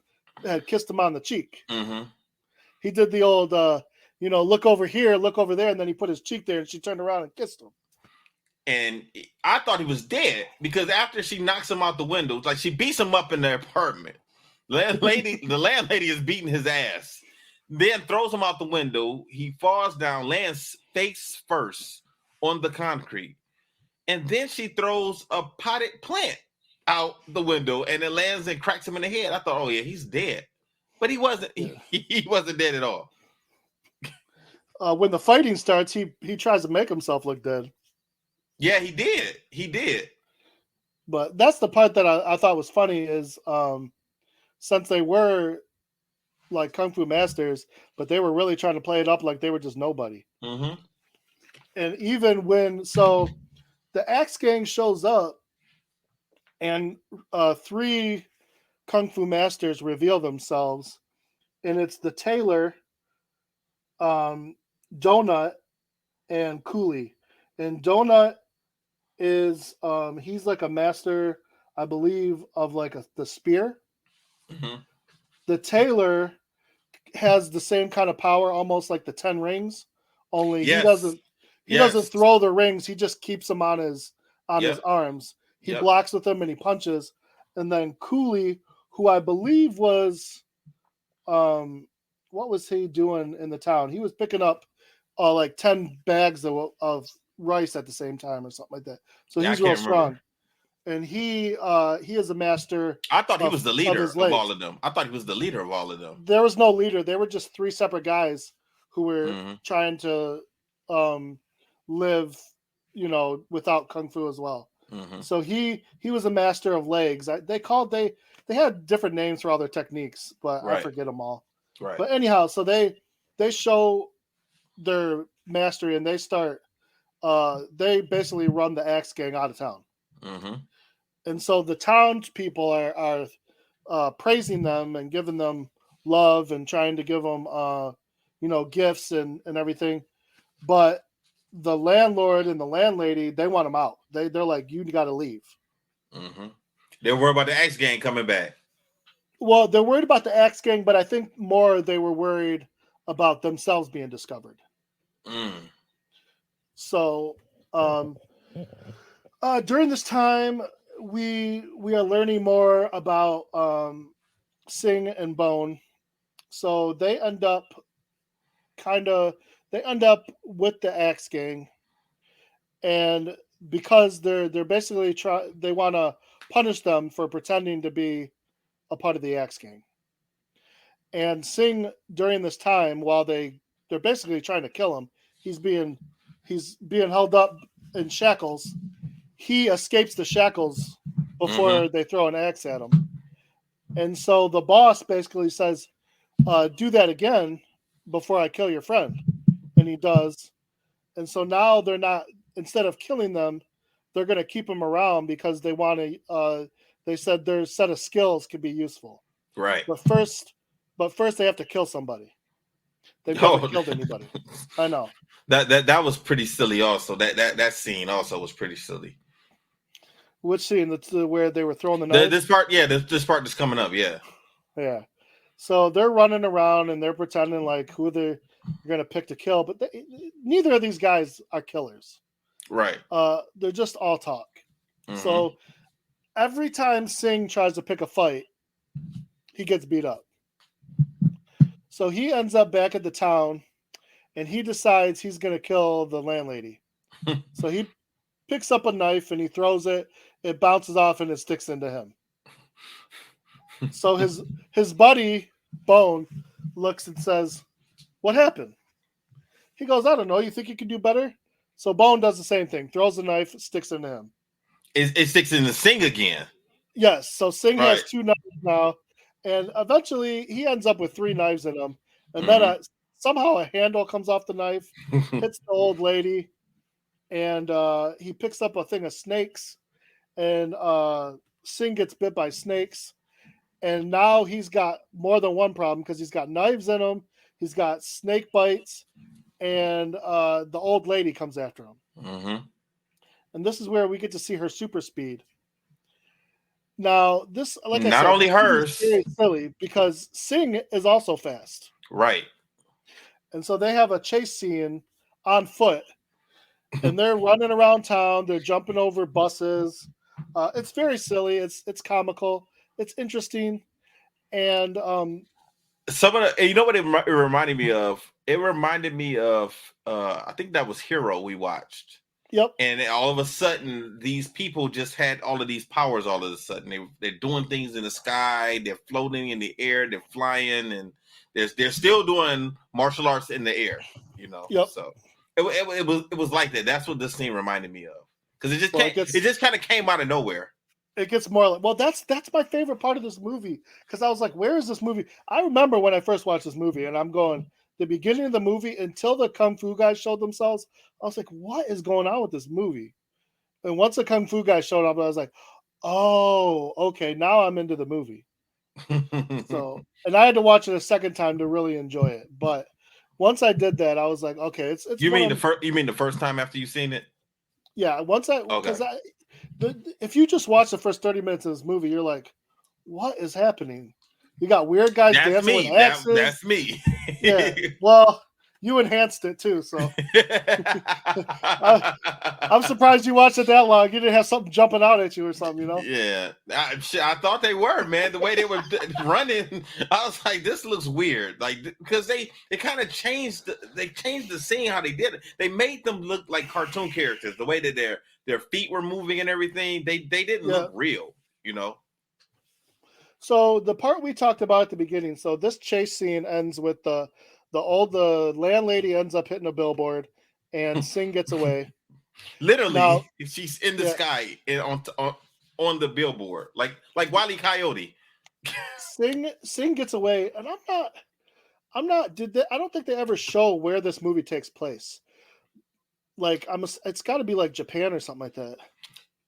[SPEAKER 3] that had kissed him on the cheek.
[SPEAKER 2] Mm-hmm.
[SPEAKER 3] He did the old look over here, look over there, and then he put his cheek there, and she turned around and kissed him.
[SPEAKER 2] And I thought he was dead because after she knocks him out the window, like she beats him up in their apartment. The landlady is beating his ass, then throws him out the window. He falls down, lands face first on the concrete. And then she throws a potted plant out the window and it lands and cracks him in the head. I thought, oh yeah, he's dead. But he wasn't. He wasn't dead at all.
[SPEAKER 3] When the fighting starts, he tries to make himself look dead.
[SPEAKER 2] Yeah, he did.
[SPEAKER 3] But that's the part that I thought was funny is since they were like kung fu masters, but they were really trying to play it up like they were just nobody.
[SPEAKER 2] Mm-hmm.
[SPEAKER 3] And even when the Axe Gang shows up and 3 kung fu masters reveal themselves, and it's the tailor, Donut, and Cooley. And Donut is he's like a master, I believe, of like the spear.
[SPEAKER 2] Mm-hmm.
[SPEAKER 3] The tailor has the same kind of power, almost like the 10 rings. Only he doesn't throw the rings. He just keeps them on his arms. He blocks with them and he punches. And then Cooley, who I believe was, what was he doing in the town? He was picking up like 10 bags of rice at the same time or something like that. So he's real strong. And he is a master.
[SPEAKER 2] I thought he was the leader of all of them. There
[SPEAKER 3] was no leader. They were just 3 separate guys who were trying to live, without kung fu as well.
[SPEAKER 2] Mm-hmm.
[SPEAKER 3] So he was a master of legs. They had different names for all their techniques, but I forget them all.
[SPEAKER 2] Right.
[SPEAKER 3] But anyhow, so they show their mastery and they start. They basically run the Axe Gang out of town.
[SPEAKER 2] Mm-hmm.
[SPEAKER 3] And so the townspeople are praising them and giving them love and trying to give them, gifts and everything. But the landlord and the landlady, they want them out. They're like, you got to leave.
[SPEAKER 2] Mm-hmm. They're worried about the Axe Gang coming back.
[SPEAKER 3] Well, they're worried about the Axe Gang, but I think more they were worried about themselves being discovered.
[SPEAKER 2] Mm.
[SPEAKER 3] So during this time, we are learning more about Sing and Bone. So they end up with the Axe Gang, and because they're basically they want to punish them for pretending to be a part of the Axe Gang. And Sing, during this time, while they're basically trying to kill him, he's being held up in shackles. He escapes the shackles before they throw an axe at him. And so the boss basically says, do that again before I kill your friend. And he does. And so now they're not, instead of killing them, they're going to keep them around because they want to, they said their set of skills could be useful.
[SPEAKER 2] Right.
[SPEAKER 3] But first they have to kill somebody. They've never killed anybody. I know.
[SPEAKER 2] That was pretty silly also. That scene also was pretty silly.
[SPEAKER 3] Which scene? That's where they were throwing the knife?
[SPEAKER 2] This part, yeah. This part that's coming up, yeah.
[SPEAKER 3] Yeah. So they're running around and they're pretending like who they're going to pick to kill, but neither of these guys are killers.
[SPEAKER 2] Right.
[SPEAKER 3] They're just all talk. Mm-hmm. So every time Sing tries to pick a fight, he gets beat up. So he ends up back at the town and he decides he's going to kill the landlady. So he picks up a knife and he throws it. It bounces off and it sticks into him. So his buddy Bone looks and says, "What happened?" He goes, "I don't know. You think you can do better?" So Bone does the same thing, throws the knife, sticks into him.
[SPEAKER 2] It sticks in the Sing again.
[SPEAKER 3] Yes. So Sing
[SPEAKER 2] Right.
[SPEAKER 3] has 2 knives now, and eventually he ends up with 3 knives in him. And
[SPEAKER 2] Mm-hmm.
[SPEAKER 3] then somehow a handle comes off the knife, hits the old lady, and he picks up a thing of snakes, and Sing gets bit by snakes. And now he's got more than one problem because he's got knives in him, he's got snake bites, and the old lady comes after him.
[SPEAKER 2] Mm-hmm.
[SPEAKER 3] And this is where we get to see her super speed. Now, this, like I
[SPEAKER 2] Not
[SPEAKER 3] said,
[SPEAKER 2] only
[SPEAKER 3] this movie
[SPEAKER 2] hers.
[SPEAKER 3] is very silly because Sing is also fast.
[SPEAKER 2] Right.
[SPEAKER 3] And so they have a chase scene on foot, and they're running around town. They're jumping over buses. It's very silly. It's comical. It's interesting. And
[SPEAKER 2] some of the, you know what it reminded me of? It reminded me of I think that was Hero we watched.
[SPEAKER 3] Yep.
[SPEAKER 2] And all of a sudden, these people just had all of these powers. All of a sudden, they're doing things in the sky. They're floating in the air. They're flying, and they're still doing martial arts in the air. You know.
[SPEAKER 3] Yep.
[SPEAKER 2] So it was like that. That's what this scene reminded me of, because it
[SPEAKER 3] Well,
[SPEAKER 2] just kind of came out of nowhere.
[SPEAKER 3] It gets more like, well, that's my favorite part of this movie, because I was like, where is this movie? I remember when I first watched this movie, and I'm going, the beginning of the movie until the Kung Fu guys showed themselves, I was like, what is going on with this movie? And once the Kung Fu guys showed up, I was like, oh, okay, now I'm into the movie. So, and I had to watch it a second time to really enjoy it. But once I did that, I was like, okay, it's.
[SPEAKER 2] You mean the first time after you've seen it?
[SPEAKER 3] Yeah, because if you just watch the first 30 minutes of this movie, you're like, what is happening? You got weird guys dancing with axes.
[SPEAKER 2] That's me.
[SPEAKER 3] Yeah. Well, you enhanced it too, so I'm surprised you watched it that long. You didn't have something jumping out at you or something, you know?
[SPEAKER 2] Yeah, I thought they were, man. The way they were running, I was like, this looks weird. Like, because they kind of changed the scene how they did it. They made them look like cartoon characters. The way that their feet were moving and everything, they didn't look real, you know.
[SPEAKER 3] So the part we talked about at the beginning. So this chase scene ends with the landlady ends up hitting a billboard, and Sing gets away.
[SPEAKER 2] Literally, now, she's in the sky and on the billboard, like Wile E. Coyote.
[SPEAKER 3] Sing gets away, and I'm not. I don't think they ever show where this movie takes place. Like it's got to be like Japan or something like that.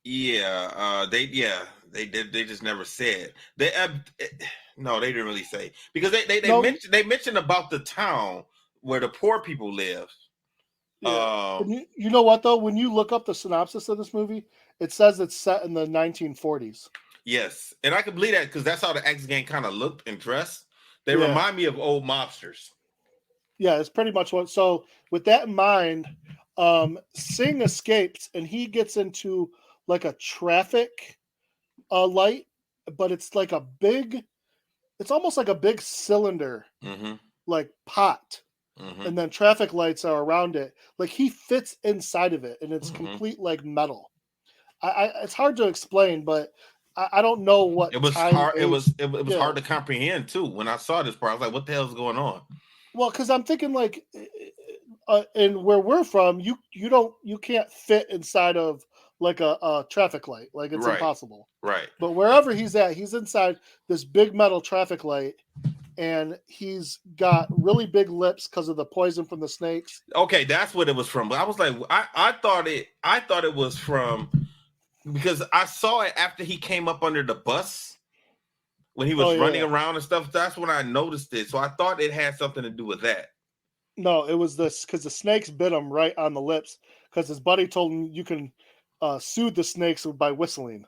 [SPEAKER 2] Yeah, they did. They just never said. No, they didn't really say, because they mentioned about the town where the poor people live.
[SPEAKER 3] Yeah. You know what though? When you look up the synopsis of this movie, it says it's set in the 1940s.
[SPEAKER 2] Yes, and I can believe that, because that's how the X gang kind of looked and dressed. They remind me of old mobsters.
[SPEAKER 3] Yeah, it's pretty much what. So with that in mind, Sing escapes and he gets into like a traffic light, but it's like it's almost like a big cylinder, like pot. And then traffic lights are around it. Like he fits inside of it, and it's complete like metal. It's hard to explain, but I don't know what
[SPEAKER 2] it was hard. It was hard to comprehend too. When I saw this part, I was like, "What the hell is going on?"
[SPEAKER 3] Well, because I'm thinking like, and where we're from, you can't fit inside of like a traffic light. Like it's impossible.
[SPEAKER 2] Right.
[SPEAKER 3] But wherever he's at, he's inside this big metal traffic light. And he's got really big lips because of the poison from the snakes.
[SPEAKER 2] Okay, that's what it was from. But I was like, I thought it was from, because I saw it after he came up under the bus when he was running around and stuff. That's when I noticed it. So I thought it had something to do with that.
[SPEAKER 3] No, it was this, because the snakes bit him right on the lips, because his buddy told him you can soothe the snakes by whistling.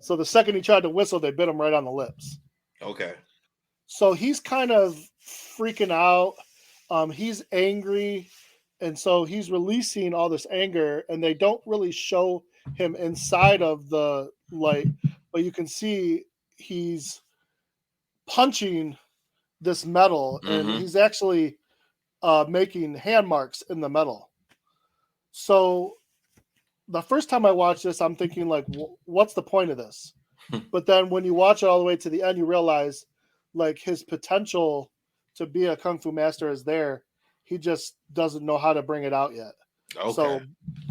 [SPEAKER 3] So the second he tried to whistle, they bit him right on the lips.
[SPEAKER 2] Okay.
[SPEAKER 3] So he's kind of freaking out. He's angry. And so he's releasing all this anger, and they don't really show him inside of the light, but you can see he's punching this metal, and he's actually making hand marks in the metal. So the first time I watched this, I'm thinking like, what's the point of this? But then when you watch it all the way to the end, you realize like his potential to be a kung fu master is there. He just doesn't know how to bring it out yet.
[SPEAKER 2] Okay.
[SPEAKER 3] So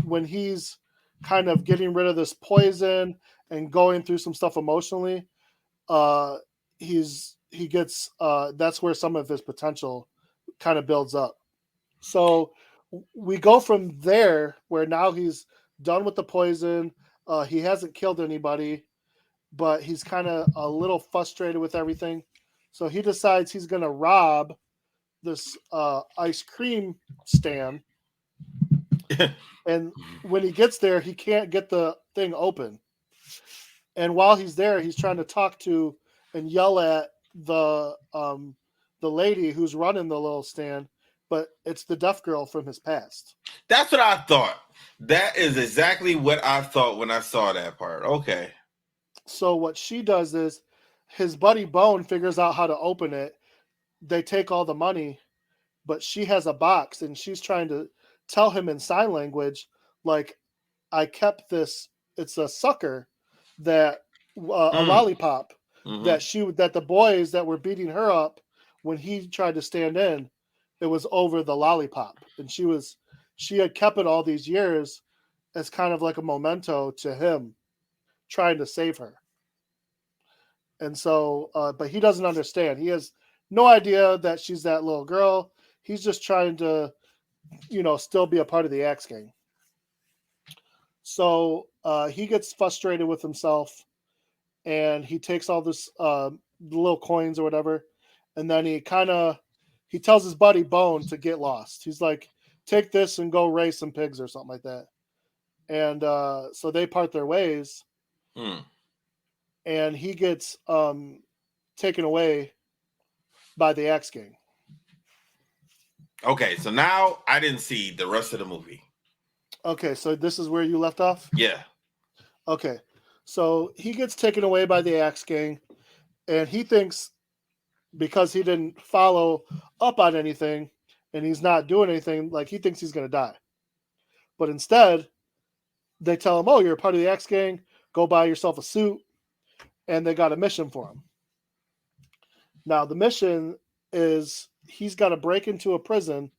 [SPEAKER 3] when he's kind of getting rid of this poison and going through some stuff emotionally, he gets that's where some of his potential kind of builds up. So we go from there where now he's done with the poison. He hasn't killed anybody, but he's kind of a little frustrated with everything. So he decides he's going to rob this ice cream stand. And when he gets there, he can't get the thing open. And while he's there, he's trying to talk to and yell at the lady who's running the little stand, but it's the deaf girl from his past.
[SPEAKER 2] That's what I thought. That is exactly what I thought when I saw that part. Okay.
[SPEAKER 3] So what she does is his buddy Bone figures out how to open it. They take all the money, but she has a box and she's trying to tell him in sign language, like, I kept this, it's a sucker that a lollipop that the boys that were beating her up when he tried to stand in, it was over the lollipop. And she had kept it all these years as kind of like a memento to him trying to save her. And so, but he doesn't understand. He has no idea that she's that little girl. He's just trying to, still be a part of the Axe Gang. So he gets frustrated with himself and he takes all this little coins or whatever. And then he tells his buddy Bone to get lost. He's like, take this and go raise some pigs or something like that. And so they part their ways. And he gets taken away by the Axe Gang.
[SPEAKER 2] Okay, so now I didn't see the rest of the movie.
[SPEAKER 3] Okay, so this is where you left off?
[SPEAKER 2] Yeah.
[SPEAKER 3] Okay, so he gets taken away by the Axe Gang, and he thinks because he didn't follow up on anything and he's not doing anything, like he thinks he's going to die. But instead, they tell him, oh, you're a part of the Axe Gang, go buy yourself a suit, and they got a mission for him. Now, the mission is he's got to break into a prison,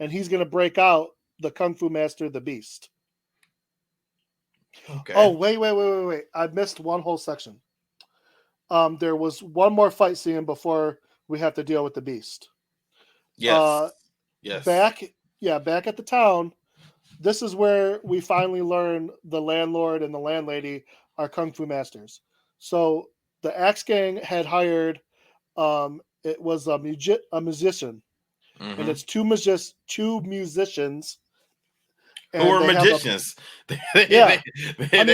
[SPEAKER 3] and he's going to break out the Kung Fu Master, the Beast.
[SPEAKER 2] Okay.
[SPEAKER 3] Oh, wait. I missed one whole section. There was one more fight scene before we have to deal with the Beast.
[SPEAKER 2] Yes. Yes.
[SPEAKER 3] Back at the town, this is where we finally learn the landlord and the landlady are Kung Fu Masters. So the Axe Gang had hired, it was a musician, and it's two musicians.
[SPEAKER 2] Who were magicians? They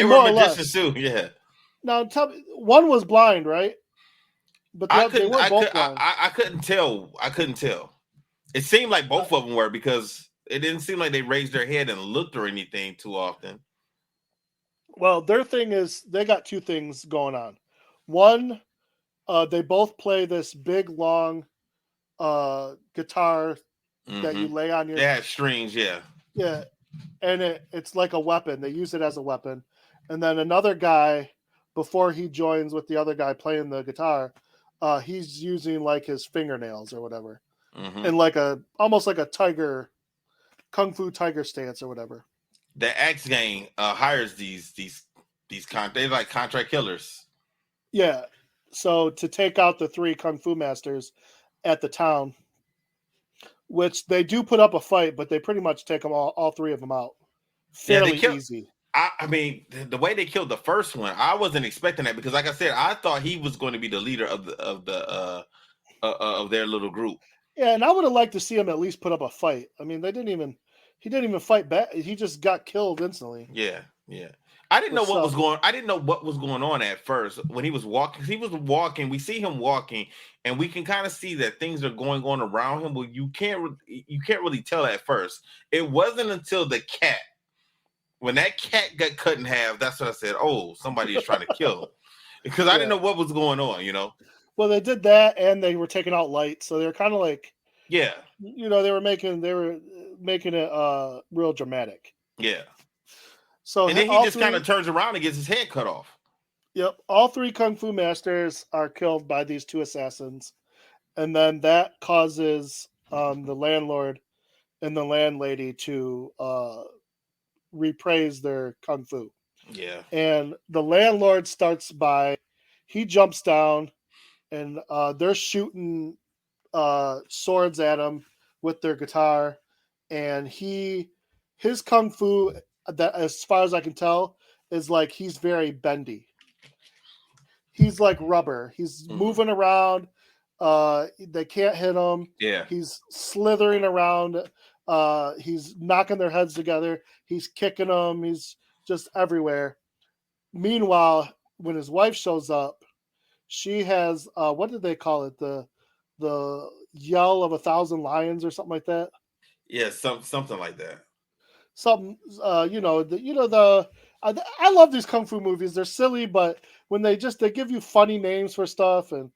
[SPEAKER 2] were magicians too. Yeah.
[SPEAKER 3] Now, tell me, one was blind, right? But they were both blind.
[SPEAKER 2] I couldn't tell. It seemed like both of them were because it didn't seem like they raised their head and looked or anything too often.
[SPEAKER 3] Well, their thing is they got two things going on. One, they both play this big, long guitar that you lay on your...
[SPEAKER 2] They have strings, yeah.
[SPEAKER 3] Yeah, and it's like a weapon. They use it as a weapon. And then another guy, before he joins with the other guy playing the guitar, he's using like his fingernails or whatever. And like almost like a tiger, kung fu tiger stance or whatever.
[SPEAKER 2] The Axe Gang hires they're like contract killers.
[SPEAKER 3] Yeah. So to take out the three Kung Fu Masters at the town, which they do put up a fight, but they pretty much take them all three of them out. Fairly easy.
[SPEAKER 2] I mean, the way they killed the first one, I wasn't expecting that because, like I said, I thought he was going to be the leader of their little group.
[SPEAKER 3] Yeah, and I would have liked to see him at least put up a fight. I mean, he didn't even fight back. He just got killed instantly.
[SPEAKER 2] Yeah. I didn't know what was going on at first when he was walking. He was walking. We see him walking, and we can kind of see that things are going on around him. But you can't really tell at first. It wasn't until when that cat got cut in half, that's when I said, "Oh, somebody is trying to kill him," because I didn't know what was going on.
[SPEAKER 3] Well, they did that, and they were taking out lights, so they were kind of like,
[SPEAKER 2] yeah,
[SPEAKER 3] they were making it real dramatic.
[SPEAKER 2] Yeah.
[SPEAKER 3] So
[SPEAKER 2] and then he just kind of turns around and gets his head cut off.
[SPEAKER 3] Yep, all three kung fu masters are killed by these two assassins, and then that causes the landlord and the landlady to repraise their kung fu.
[SPEAKER 2] Yeah.
[SPEAKER 3] And the landlord starts by he jumps down, and they're shooting swords at him with their guitar, and his kung fu, that as far as I can tell, is like he's very bendy. He's like rubber. He's moving around. They can't hit him.
[SPEAKER 2] Yeah.
[SPEAKER 3] He's slithering around. He's knocking their heads together. He's kicking them. He's just everywhere. Meanwhile, when his wife shows up, she has what did they call it? The yell of 1,000 lions or something like that.
[SPEAKER 2] Yeah, something like that.
[SPEAKER 3] Something I love these kung fu movies. They're silly, but when they give you funny names for stuff, and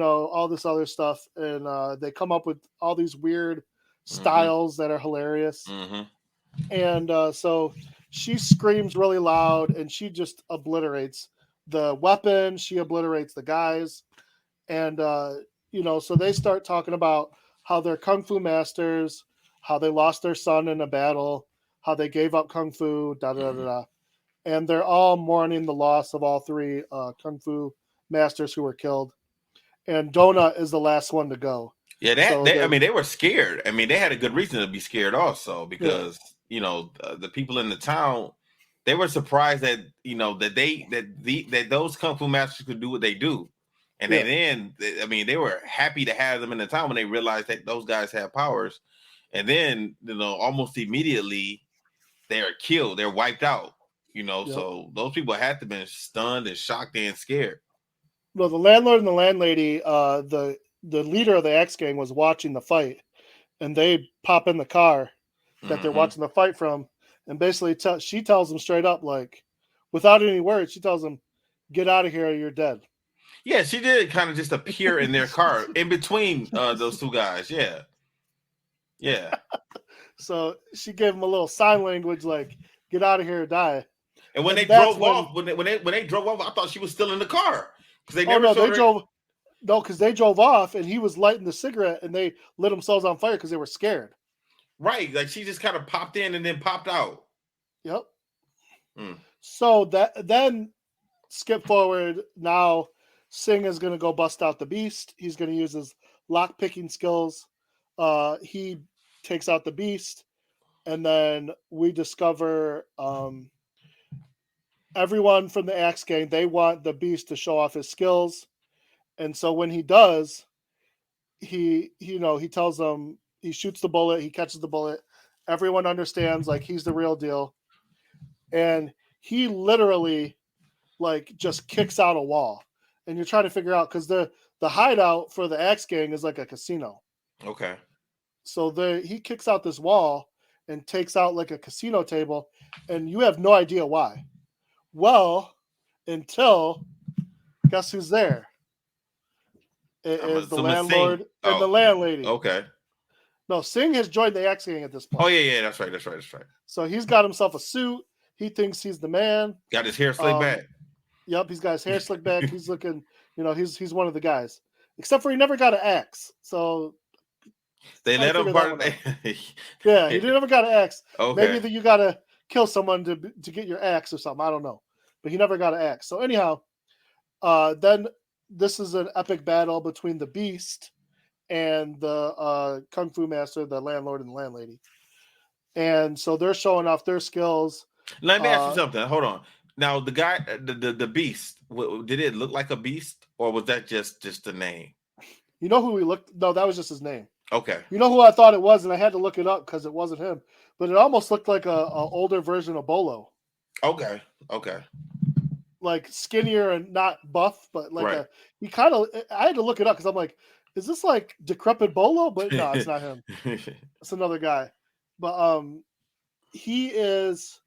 [SPEAKER 3] all this other stuff, and they come up with all these weird styles that are hilarious. And so she screams really loud, and she just obliterates the weapon. She obliterates the guys, and so they start talking about how they're kung fu masters, how they lost their son in a battle, how they gave up kung fu, da da da da, and they're all mourning the loss of all three kung fu masters who were killed. And Donut is the last one to go.
[SPEAKER 2] Yeah, they were scared. I mean, they had a good reason to be scared also, because the people in the town, they were surprised that that those kung fu masters could do what they do. And then they were happy to have them in the town when they realized that those guys have powers. And then, almost immediately they are killed. They're wiped out, so those people had to have been stunned and shocked and scared.
[SPEAKER 3] Well, the landlord and the landlady, the leader of the X gang was watching the fight, and they pop in the car that they're watching the fight from, and basically she tells them straight up, like, without any words, she tells them, "Get out of here, or you're dead."
[SPEAKER 2] Yeah, she did kind of just appear in their car in between those two guys. Yeah. Yeah.
[SPEAKER 3] So she gave them a little sign language, like, "Get out of here or die."
[SPEAKER 2] And when they drove off, when they drove off, I thought she was still in the car, because they never
[SPEAKER 3] drove. No, because they drove off, and he was lighting the cigarette, and they lit themselves on fire because they were scared.
[SPEAKER 2] Right, like she just kind of popped in and then popped out.
[SPEAKER 3] Yep. So then skip forward. Now Singh is going to go bust out the beast. He's going to use his lock picking skills. He takes out the beast, and then we discover everyone from the Axe gang, they want the beast to show off his skills. And so when he does, he tells them, he shoots the bullet, he catches the bullet. Everyone understands, like, he's the real deal. And he literally, like, just kicks out a wall. And you're trying to figure out, because the hideout for the Axe gang is like a casino.
[SPEAKER 2] Okay.
[SPEAKER 3] So he kicks out this wall and takes out like a casino table, and you have no idea why. Well, until, guess who's there? It is the landlord and the landlady.
[SPEAKER 2] Okay.
[SPEAKER 3] No, Singh has joined the X gang at this point.
[SPEAKER 2] Oh, yeah, that's right.
[SPEAKER 3] So he's got himself a suit. He thinks he's the man.
[SPEAKER 2] Got his hair slicked back.
[SPEAKER 3] Yep, he's got his hair slicked back. He's looking, he's one of the guys. Except for he never got an axe. So
[SPEAKER 2] they let him part.
[SPEAKER 3] Yeah, he never got an axe.
[SPEAKER 2] Okay.
[SPEAKER 3] Maybe that you got to kill someone to get your axe or something. I don't know. But he never got an axe. So anyhow, then this is an epic battle between the beast and the kung fu master, the landlord and the landlady. And so they're showing off their skills.
[SPEAKER 2] Let me ask you something. Hold on. Now, the guy, the beast, did it look like a beast, or was that just the name?
[SPEAKER 3] You know who he looked? No, that was just his name.
[SPEAKER 2] Okay.
[SPEAKER 3] You know who I thought it was, and I had to look it up because it wasn't him. But it almost looked like a older version of Bolo.
[SPEAKER 2] Okay.
[SPEAKER 3] Like skinnier and not buff, but like
[SPEAKER 2] right.
[SPEAKER 3] He kind of. I had to look it up because I'm like, is this like decrepit Bolo? But no, it's not him. It's another guy. But he is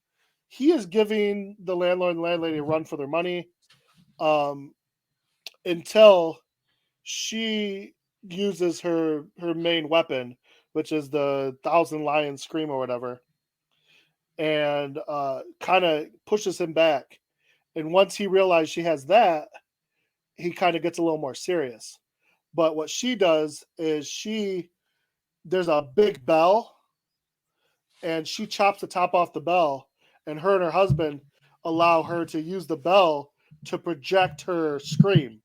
[SPEAKER 3] giving the landlord and landlady a run for their money, until she uses her main weapon, which is the 1,000 lion scream or whatever, and kind of pushes him back. And once he realizes she has that, he kind of gets a little more serious. But what she does is there's a big bell, and she chops the top off the bell, and her husband allow her to use the bell to project her scream.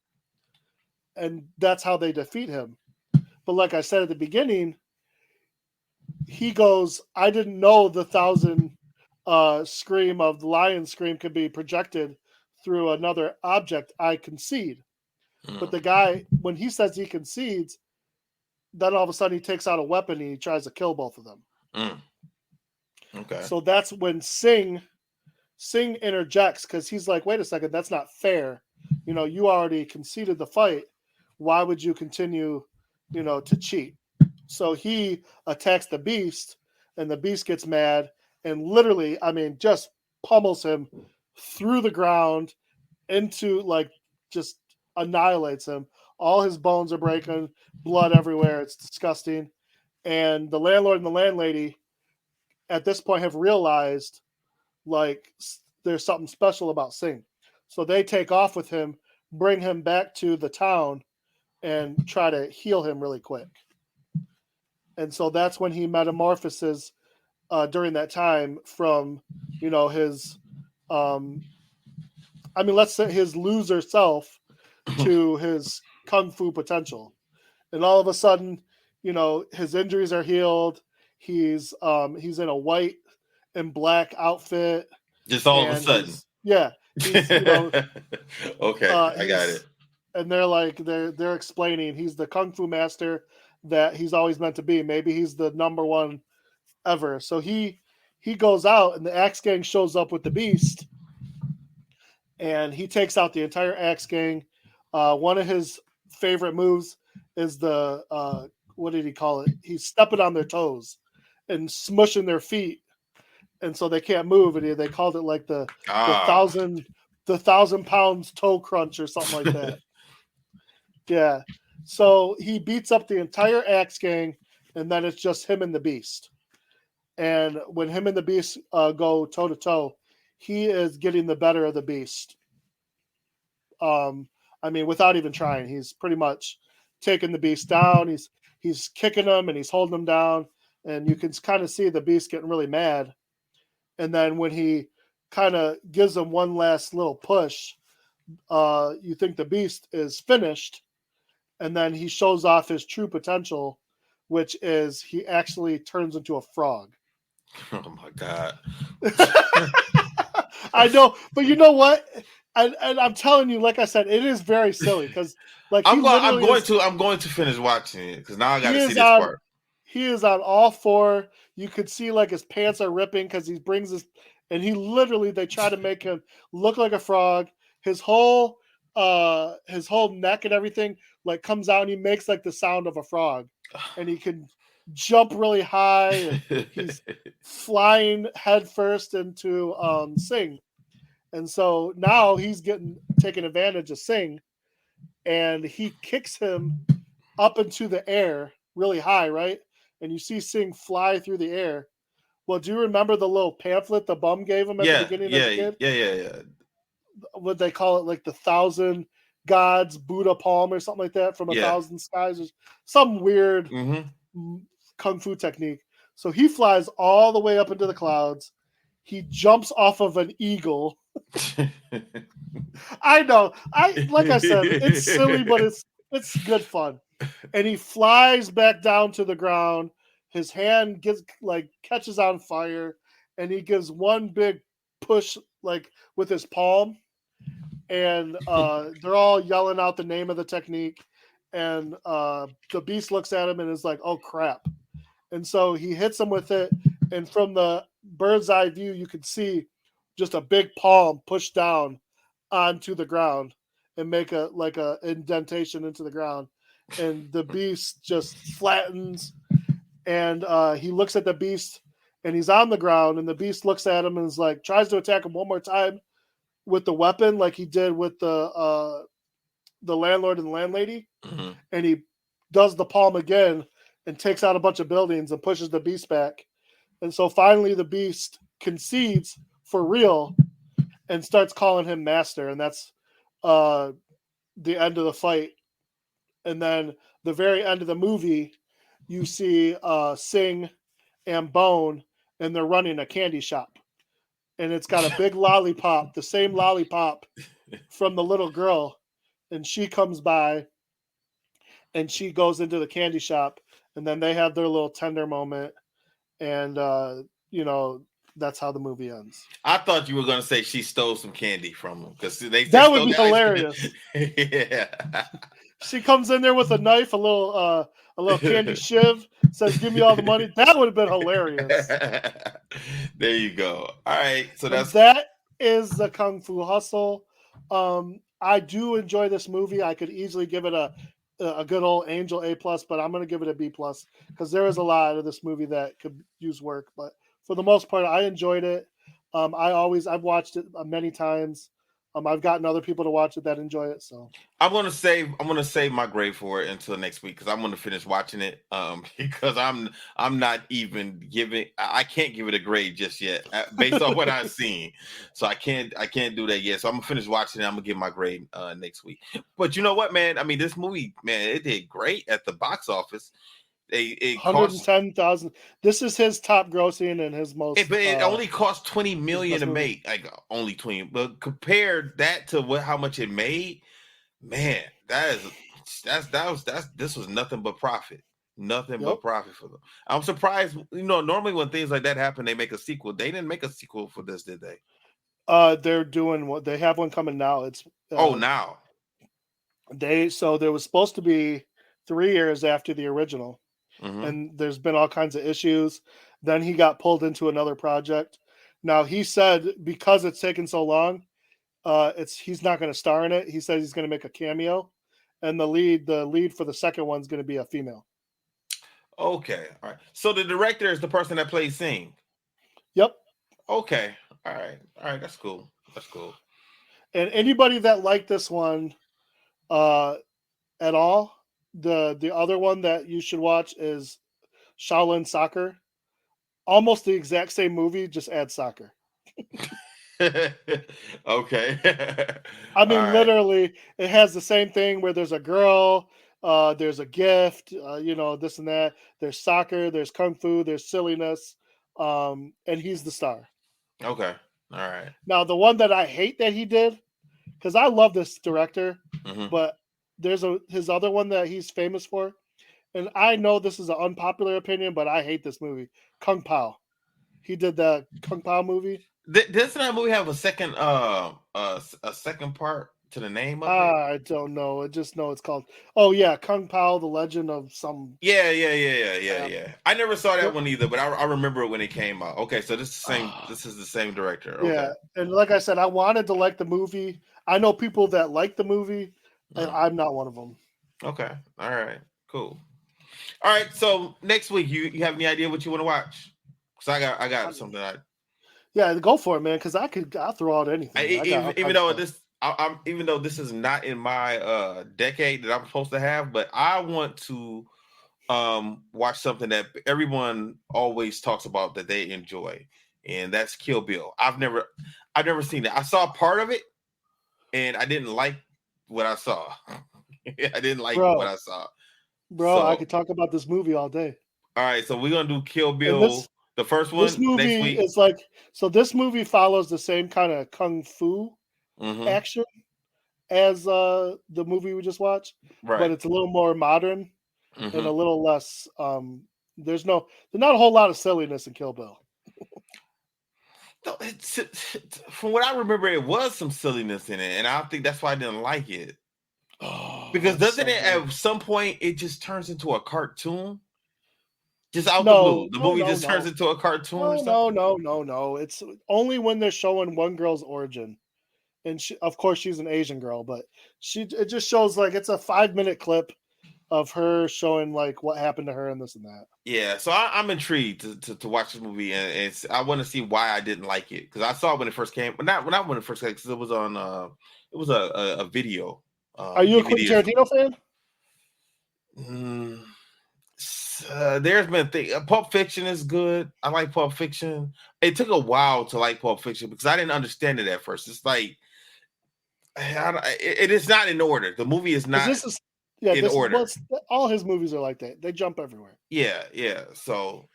[SPEAKER 3] And that's how they defeat him. But like I said at the beginning, he goes, I didn't know the 1,000 scream of the lion scream could be projected through another object. I concede. But the guy, when he says he concedes, then all of a sudden he takes out a weapon and he tries to kill both of them.
[SPEAKER 2] Okay.
[SPEAKER 3] So that's when Singh interjects, because he's like, wait a second, that's not fair. You already conceded the fight. Why would you continue, to cheat? So he attacks the beast, and the beast gets mad and literally, just pummels him through the ground into, just annihilates him. All his bones are breaking, blood everywhere. It's disgusting. And the landlord and the landlady at this point have realized, there's something special about Singh. So they take off with him, bring him back to the town, and try to heal him really quick. And so that's when he metamorphoses during that time from, his, let's say his loser self to his kung fu potential. And all of a sudden, his injuries are healed. He's in a white and black outfit.
[SPEAKER 2] Just all of a sudden. Okay, I got it.
[SPEAKER 3] And they're explaining he's the kung fu master that he's always meant to be. Maybe he's the number one ever. So he goes out, and the Axe Gang shows up with the beast, and he takes out the entire Axe Gang. One of his favorite moves is the what did he call it? He's stepping on their toes and smushing their feet, and so they can't move. And they called it like the 1,000 pounds toe crunch or something like that. Yeah. So he beats up the entire Axe Gang, and then it's just him and the beast. And when him and the beast go toe to toe, he is getting the better of the beast. Without even trying, he's pretty much taking the beast down. He's kicking him and he's holding him down, and you can kind of see the beast getting really mad. And then when he kind of gives him one last little push, you think the beast is finished, and then he shows off his true potential, which is he actually turns into a frog.
[SPEAKER 2] Oh my God.
[SPEAKER 3] I know, but you know what? And I'm telling you, like I said, it is very silly because
[SPEAKER 2] I'm going to finish watching it because now I got to see this part.
[SPEAKER 3] He is on all four. You could see his pants are ripping because he brings his, and they try to make him look like a frog. His whole neck and everything comes out, and he makes the sound of a frog, and he can jump really high, and he's flying head first into Singh. And so now he's taking advantage of Singh, and he kicks him up into the air really high, right? And you see Singh fly through the air. Well, do you remember the little pamphlet the bum gave him at the beginning as a kid?
[SPEAKER 2] Yeah.
[SPEAKER 3] What they call it, the 1,000 gods Buddha palm or something like that from 1,000 skies, or some weird kung fu technique. So he flies all the way up into the clouds. He jumps off of an eagle. I know. Like I said, it's silly, but it's good fun. And he flies back down to the ground. His hand catches on fire, and he gives one big push with his palm. And they're all yelling out the name of the technique. And the beast looks at him and is like, "Oh crap!" And so he hits him with it. And from the bird's eye view, you can see just a big palm push down onto the ground and make a indentation into the ground. And the beast just flattens, and he looks at the beast, and he's on the ground, and the beast looks at him and is tries to attack him one more time with the weapon like he did with the landlord and the landlady.
[SPEAKER 2] Mm-hmm.
[SPEAKER 3] And he does the palm again and takes out a bunch of buildings and pushes the beast back. And so finally the beast concedes for real, and starts calling him master, and that's the end of the fight. And then the very end of the movie, you see Sing and Bone, and they're running a candy shop. And it's got a big lollipop, the same lollipop from the little girl. And she comes by and she goes into the candy shop, and then they have their little tender moment. And, that's how the movie ends.
[SPEAKER 2] I thought you were going to say she stole some candy from him because
[SPEAKER 3] that would be hilarious.
[SPEAKER 2] Yeah.
[SPEAKER 3] She comes in there with a knife, a little candy shiv, says, "Give me all the money." That would have been hilarious.
[SPEAKER 2] There you go. All right, so
[SPEAKER 3] that is the Kung Fu Hustle. I do enjoy this movie. I could easily give it a good old Angel A+, but I'm going to give it a B+ because there is a lot of this movie that could use work. But for the most part, I enjoyed it. I've watched it many times. I've gotten other people to watch it that enjoy it. So
[SPEAKER 2] I'm gonna save my grade for it until next week because I'm gonna finish watching it. Because I'm not even I can't give it a grade just yet based on what I've seen. So I can't do that yet. So I'm gonna finish watching it. I'm gonna give my grade next week. But you know what, man? I mean, this movie, man, it did great at the box office. It
[SPEAKER 3] 110,000. This is his top grossing and his most.
[SPEAKER 2] But it only cost $20 million to make. Like only 20. But compare that to how much it made, man. This was nothing but profit. Nothing but profit for them. I'm surprised. Normally when things like that happen, they make a sequel. They didn't make a sequel for this, did they?
[SPEAKER 3] They're doing what they have one coming now. It's
[SPEAKER 2] now.
[SPEAKER 3] There was supposed to be 3 years after the original.
[SPEAKER 2] Mm-hmm.
[SPEAKER 3] And there's been all kinds of issues. Then he got pulled into another project. Now he said because it's taken so long, he's not going to star in it. He says he's going to make a cameo, and the lead for the second one's going to be a female.
[SPEAKER 2] Okay, all right. So the director is the person that plays Sing.
[SPEAKER 3] Yep.
[SPEAKER 2] Okay. All right. That's cool.
[SPEAKER 3] And anybody that liked this one, at all. The other one that you should watch is Shaolin Soccer. Almost the exact same movie, just add soccer.
[SPEAKER 2] Okay.
[SPEAKER 3] I mean, literally, it has the same thing where there's a girl, there's a gift, this and that. There's soccer, there's kung fu, there's silliness, and he's the star.
[SPEAKER 2] Okay. All right.
[SPEAKER 3] Now, the one that I hate that he did, because I love this director, but there's his other one that he's famous for, and I know this is an unpopular opinion, but I hate this movie, Kung Pao. He did the Kung Pao movie.
[SPEAKER 2] Doesn't that movie have a second second part to the name of it?
[SPEAKER 3] I don't know. I just know it's called Kung Pao, the Legend of some.
[SPEAKER 2] Yeah. I never saw that one either, but I remember it when it came out. Okay, so this is the same. This is the same director. Okay.
[SPEAKER 3] Yeah, and like I said, I wanted to like the movie. I know people that like the movie, and I'm not one of them.
[SPEAKER 2] Okay. All right. Cool. All right. So next week, you have any idea what you want to watch? Because I got something.
[SPEAKER 3] Yeah, go for it, man. Because I'll throw out anything.
[SPEAKER 2] Even though this is not in my decade that I'm supposed to have, but I want to watch something that everyone always talks about that they enjoy, and that's Kill Bill. I've never seen it. I saw part of it, and I didn't like what I saw. I didn't like what I saw.
[SPEAKER 3] Bro, I could talk about this movie all day.
[SPEAKER 2] All right, so we're gonna do Kill Bill. The first one.
[SPEAKER 3] This movie
[SPEAKER 2] next week.
[SPEAKER 3] is like this movie follows the same kind of kung fu action as the movie we just watched,
[SPEAKER 2] right?
[SPEAKER 3] But it's a little more modern and a little less. There's not a whole lot of silliness in Kill Bill.
[SPEAKER 2] No, from what I remember, it was some silliness in it, and I think that's why I didn't like it. Because doesn't it at some point it just turns into a cartoon? Just out the blue, the movie just turns into a cartoon. Or something?
[SPEAKER 3] No. It's only when they're showing one girl's origin, and of course she's an Asian girl, but it just shows like it's a 5-minute clip of her showing like what happened to her and this and that.
[SPEAKER 2] Yeah, so I'm intrigued to watch this movie, and I want to see why I didn't like it because I saw it when it first came, but not when it first came because it was on it was a video.
[SPEAKER 3] Are you a Quentin Tarantino fan?
[SPEAKER 2] there's been things. Pulp Fiction is good. I like Pulp Fiction. It took a while to like Pulp Fiction because I didn't understand it at first. It's like it is not in order. The movie is not in order.
[SPEAKER 3] All his movies are like that. They jump everywhere.
[SPEAKER 2] Yeah. So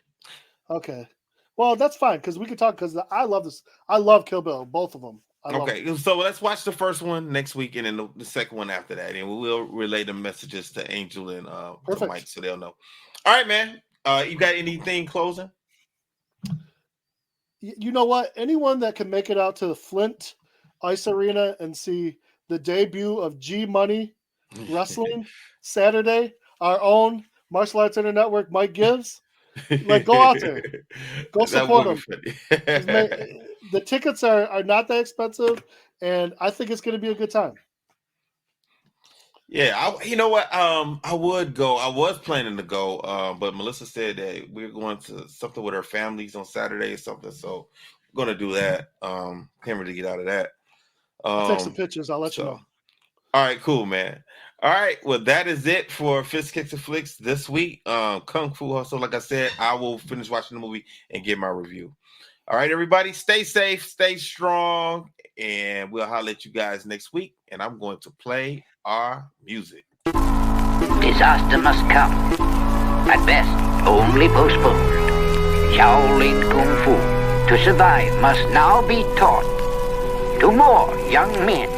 [SPEAKER 3] okay, well that's fine because we can talk because I love this. I love Kill Bill, both of them.
[SPEAKER 2] Okay, so let's watch the first one next week and then the second one after that, and we'll relay the messages to Angel and to Mike so they'll know. All right, man. You got anything closing?
[SPEAKER 3] You know what? Anyone that can make it out to the Flint Ice Arena and see the debut of G Money Wrestling Saturday, our own Martial Arts Internet Network, Mike Gibbs, like go out there, go support him. The tickets are not that expensive, and I think it's going to be a good time.
[SPEAKER 2] Yeah, you know what? I would go. I was planning to go, but Melissa said that we're going to something with her families on Saturday or something. So I'm going to do that. Can't really get out of that.
[SPEAKER 3] I'll take some pictures. I'll let you know.
[SPEAKER 2] All right, cool, man. All right, well, that is it for Fists, Kicks, and Flicks this week. Kung Fu Hustle. Like I said, I will finish watching the movie and give my review. All right, everybody, stay safe, stay strong, and we'll holler at you guys next week. And I'm going to play our music.
[SPEAKER 1] Disaster must come. At best, only postponed. Shaolin Kung Fu, to survive, must now be taught to more young men.